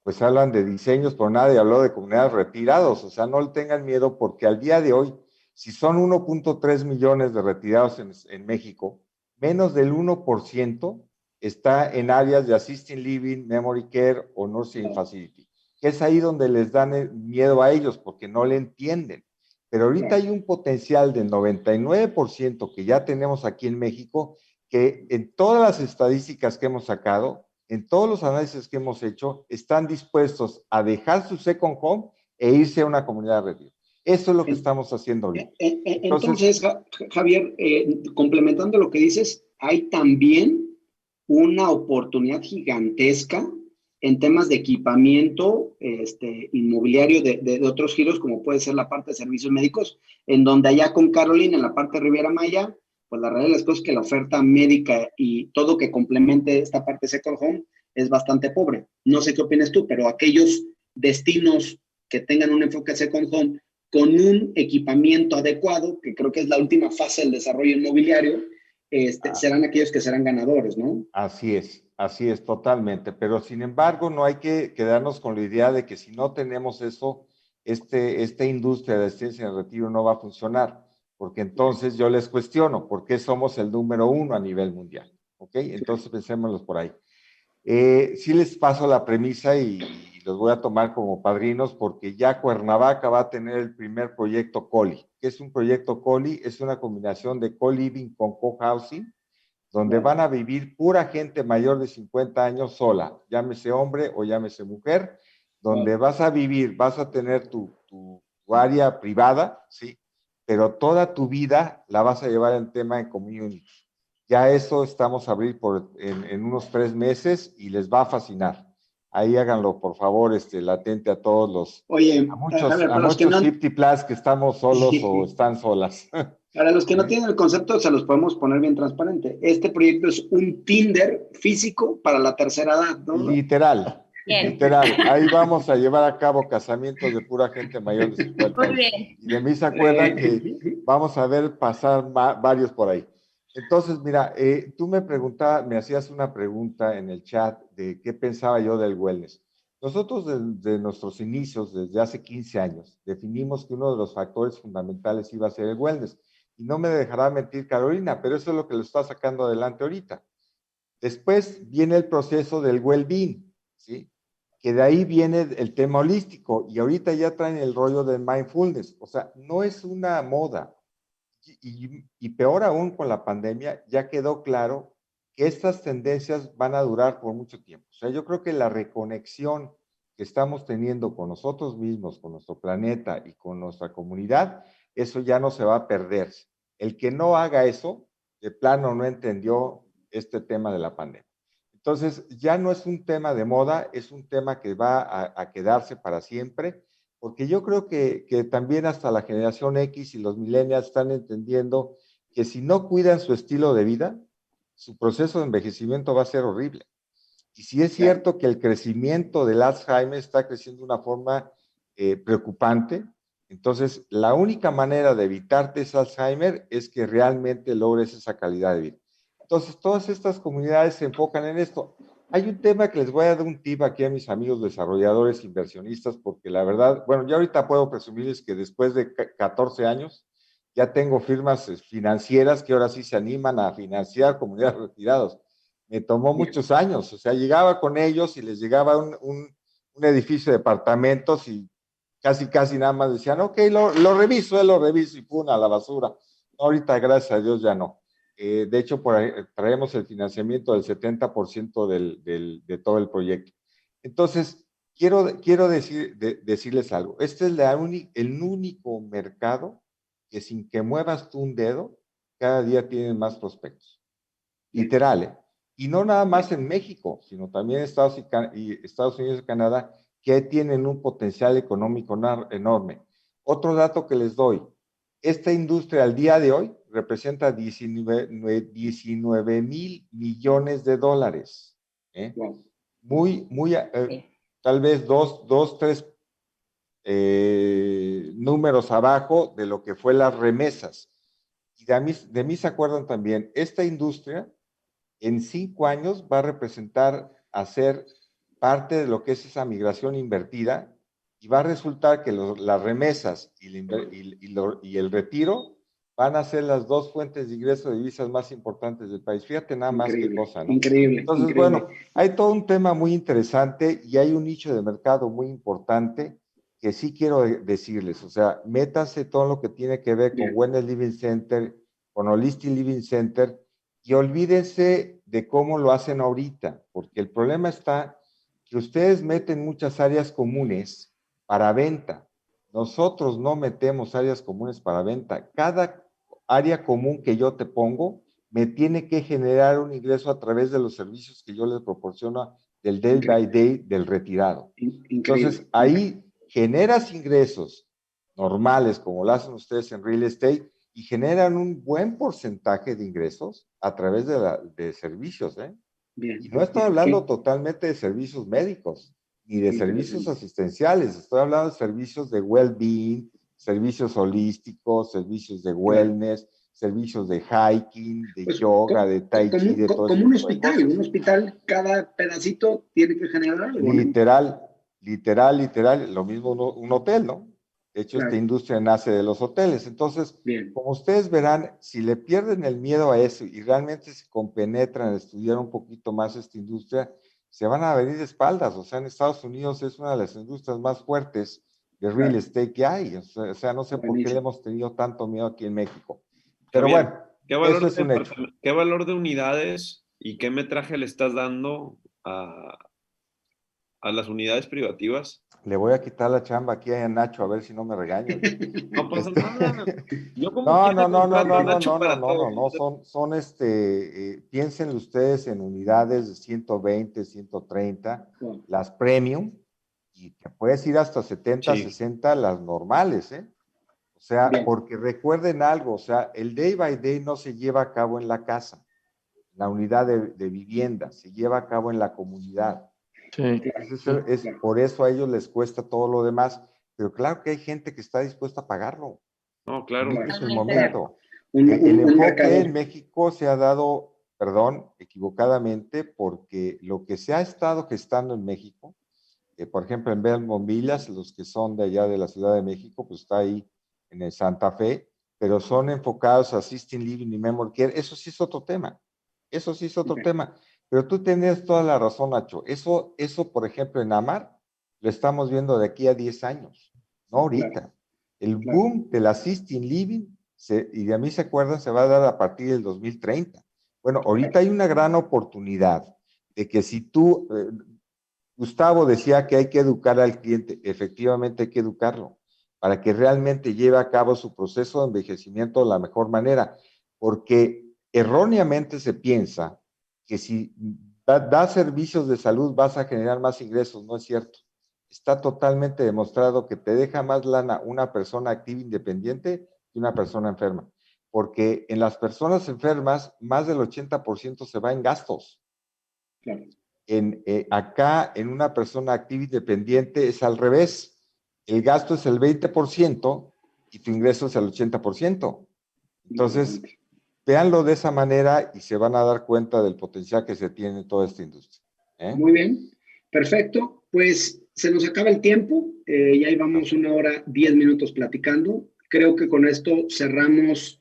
pues hablan de diseños, pero nadie habló de comunidades retirados. O sea, no le tengan miedo porque al día de hoy, si son 1.3 millones de retirados en México, menos del 1% está en áreas de assisted living, memory care o nursing facility. que es ahí donde les dan miedo a ellos, porque no le entienden. Pero ahorita hay un potencial del 99% que ya tenemos aquí en México, que en todas las estadísticas que hemos sacado, en todos los análisis que hemos hecho, están dispuestos a dejar su second home e irse a una comunidad de retiro. Eso es lo que estamos haciendo ahorita. Entonces, Javier, complementando lo que dices, hay también una oportunidad gigantesca en temas de equipamiento inmobiliario de otros giros, como puede ser la parte de servicios médicos, en donde allá con Carolina, en la parte de Riviera Maya, pues la realidad de las cosas es que la oferta médica y todo que complemente esta parte second home es bastante pobre. No sé qué opinas tú, pero aquellos destinos que tengan un enfoque second home con un equipamiento adecuado, que creo que es la última fase del desarrollo inmobiliario, serán aquellos que serán ganadores, ¿no? Así es, totalmente. Pero sin embargo, no hay que quedarnos con la idea de que si no tenemos eso, esta industria de asistencia en el retiro no va a funcionar, porque entonces yo les cuestiono, ¿por qué somos el número 1 a nivel mundial? ¿Ok? Entonces pensémoslos por ahí. Sí les paso la premisa y los voy a tomar como padrinos porque ya Cuernavaca va a tener el primer proyecto COLI. ¿Qué es un proyecto COLI? Es una combinación de co-living con co-housing, donde van a vivir pura gente mayor de 50 años sola, llámese hombre o llámese mujer, donde vas a vivir, vas a tener tu área privada, ¿sí? Pero toda tu vida la vas a llevar en tema en community. Ya eso estamos a abrir en unos 3 meses y les va a fascinar. Ahí háganlo, por favor, latente a todos los, Oye, a muchos, Javier, a para los que muchos no, 50 plus que estamos solos o están solas. para los que no tienen el concepto, se los podemos poner bien transparente. Este proyecto es un Tinder físico para la tercera edad, ¿no? Literal, Bien. literal. Ahí vamos a llevar a cabo casamientos de pura gente mayor de 50 Muy años. bien. Y de mí se acuerdan que vamos a ver pasar varios por ahí. Entonces, mira, tú me hacías una pregunta en el chat de qué pensaba yo del wellness. Nosotros desde nuestros inicios, desde hace 15 años, definimos que uno de los factores fundamentales iba a ser el wellness. Y no me dejará mentir Carolina, pero eso es lo que lo está sacando adelante ahorita. Después viene el proceso del well-being, ¿sí? Que de ahí viene el tema holístico y ahorita ya traen el rollo del mindfulness. O sea, no es una moda. Y peor aún con la pandemia, ya quedó claro que estas tendencias van a durar por mucho tiempo. O sea, yo creo que la reconexión que estamos teniendo con nosotros mismos, con nuestro planeta y con nuestra comunidad, eso ya no se va a perder. El que no haga eso, de plano no entendió este tema de la pandemia. Entonces, ya no es un tema de moda, es un tema que va a quedarse para siempre, porque yo creo que también hasta la generación X y los millennials están entendiendo que si no cuidan su estilo de vida, su proceso de envejecimiento va a ser horrible. Y si es cierto que el crecimiento del Alzheimer está creciendo de una forma preocupante, entonces la única manera de evitarte ese Alzheimer es que realmente logres esa calidad de vida. Entonces, todas estas comunidades se enfocan en esto. Hay un tema que les voy a dar un tip aquí a mis amigos desarrolladores, inversionistas, porque la verdad, bueno, ya ahorita puedo presumirles que después de 14 años ya tengo firmas financieras que ahora sí se animan a financiar comunidades retiradas. Me tomó muchos años, o sea, llegaba con ellos y les llegaba un edificio de departamentos y casi nada más decían, ok, lo reviso y pum, a la basura. Ahorita, gracias a Dios, ya no. De hecho, por ahí, traemos el financiamiento del 70% de todo el proyecto. Entonces, quiero decirles algo. Este es el único mercado que sin que muevas tú un dedo, cada día tienen más prospectos. Literal, ¿eh? Y no nada más en México, sino también Estados Unidos y Canadá, que tienen un potencial económico enorme. Otro dato que les doy, esta industria al día de hoy representa 19 mil millones de dólares. ¿Eh? Tal vez tres números abajo de lo que fue las remesas. Y de mí se acuerdan también, esta industria en 5 años va a representar hacer parte de lo que es esa migración invertida y va a resultar que las remesas y el retiro van a ser las dos fuentes de ingreso de divisas más importantes del país. Fíjate nada más qué cosa, ¿no? Increíble. Entonces, increíble. bueno, hay todo un tema muy interesante y hay un nicho de mercado muy importante que sí quiero decirles. O sea, métanse todo lo que tiene que ver con Bien. Wellness Living Center, con Holistic Living Center, y olvídense de cómo lo hacen ahorita, porque el problema está que ustedes meten muchas áreas comunes para venta. Nosotros no metemos áreas comunes para venta. Cada área común que yo te pongo me tiene que generar un ingreso a través de los servicios que yo les proporciono del day by day del retirado. Entonces, ahí generas ingresos normales, como lo hacen ustedes en real estate, y generan un buen porcentaje de ingresos a través de servicios, ¿eh? Bien. Y no estoy hablando totalmente de servicios médicos, ni de servicios asistenciales, estoy hablando de servicios de well-being, servicios holísticos, servicios de wellness, servicios de hiking, de Pues, yoga, de tai chi, de todo como un hospital, cada pedacito tiene que generar algo, ¿no? Literal, lo mismo un hotel, ¿no? De hecho, Claro. esta industria nace de los hoteles. Entonces, Bien. como ustedes verán, si le pierden el miedo a eso y realmente se compenetran a estudiar un poquito más esta industria, se van a venir de espaldas. O sea, en Estados Unidos es una de las industrias más fuertes de real estate que hay. O sea, no sé por qué le hemos tenido tanto miedo aquí en México. Pero Javier, bueno, eso es un hecho. ¿Qué valor de unidades y qué metraje le estás dando a las unidades privativas? Le voy a quitar la chamba aquí a Nacho a ver si no me regañan. No pasa nada. Yo como No, quiera no, contrato a Nacho para todo. Piensen ustedes en unidades de 120, 130, las premium, y te puedes ir hasta 70, Sí. 60, las normales, ¿eh? O sea, Bien. porque recuerden algo, o sea, el day by day no se lleva a cabo en la casa, la unidad de vivienda, se lleva a cabo en la comunidad. Sí. Entonces, por eso a ellos les cuesta todo lo demás, pero claro que hay gente que está dispuesta a pagarlo. No, claro. Ahorita es el momento. Un El enfoque mercado. en México se ha dado, perdón, equivocadamente, porque lo que se ha estado gestando en México, por ejemplo, en Belmont Villas, los que son de allá de la Ciudad de México, pues está ahí en el Santa Fe, pero son enfocados a Assisted Living y Memory Care. Eso sí es otro tema. Eso sí es otro tema. Pero tú tienes toda la razón, Nacho. Eso, por ejemplo, en Amar, lo estamos viendo de aquí a 10 años, no ahorita. Claro. El boom del Assisted Living, y de a mí se acuerdan, se va a dar a partir del 2030. Bueno, ahorita hay una gran oportunidad de que si tú, Gustavo decía que hay que educar al cliente, efectivamente hay que educarlo, para que realmente lleve a cabo su proceso de envejecimiento de la mejor manera, porque erróneamente se piensa que si das servicios de salud vas a generar más ingresos. No es cierto. Está totalmente demostrado que te deja más lana una persona activa independiente que una persona enferma, porque en las personas enfermas más del 80% se va en gastos. Claro. Acá en una persona activa independiente es al revés. El gasto es el 20% y tu ingreso es el 80%. Entonces, véanlo de esa manera y se van a dar cuenta del potencial que se tiene en toda esta industria. Muy bien, perfecto. Pues se nos acaba el tiempo, ya llevamos 1 hora 10 minutos platicando. Creo que con esto cerramos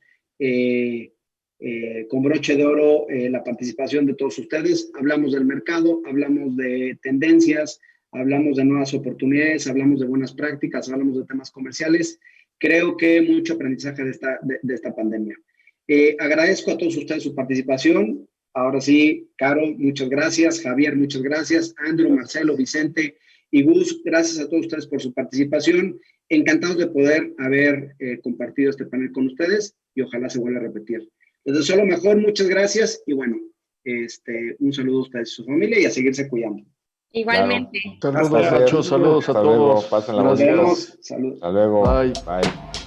con broche de oro la participación de todos ustedes. Hablamos del mercado, hablamos de tendencias, hablamos de nuevas oportunidades, hablamos de buenas prácticas, hablamos de temas comerciales. Creo que mucho aprendizaje de esta pandemia. Agradezco a todos ustedes su participación. Ahora sí, Caro, muchas gracias. Javier, muchas gracias. Andrew, Marcelo, Vicente y Gus, gracias a todos ustedes por su participación. Encantados de poder haber compartido este panel con ustedes y ojalá se vuelva a repetir. Les deseo lo mejor, muchas gracias y bueno, un saludo a ustedes y su familia y a seguirse cuidando. Igualmente. Claro. Saludos, Nacho, saludos a todos. Luego, pásenla bonita. Nos vemos. Saludos. Hasta luego. Bye. Bye.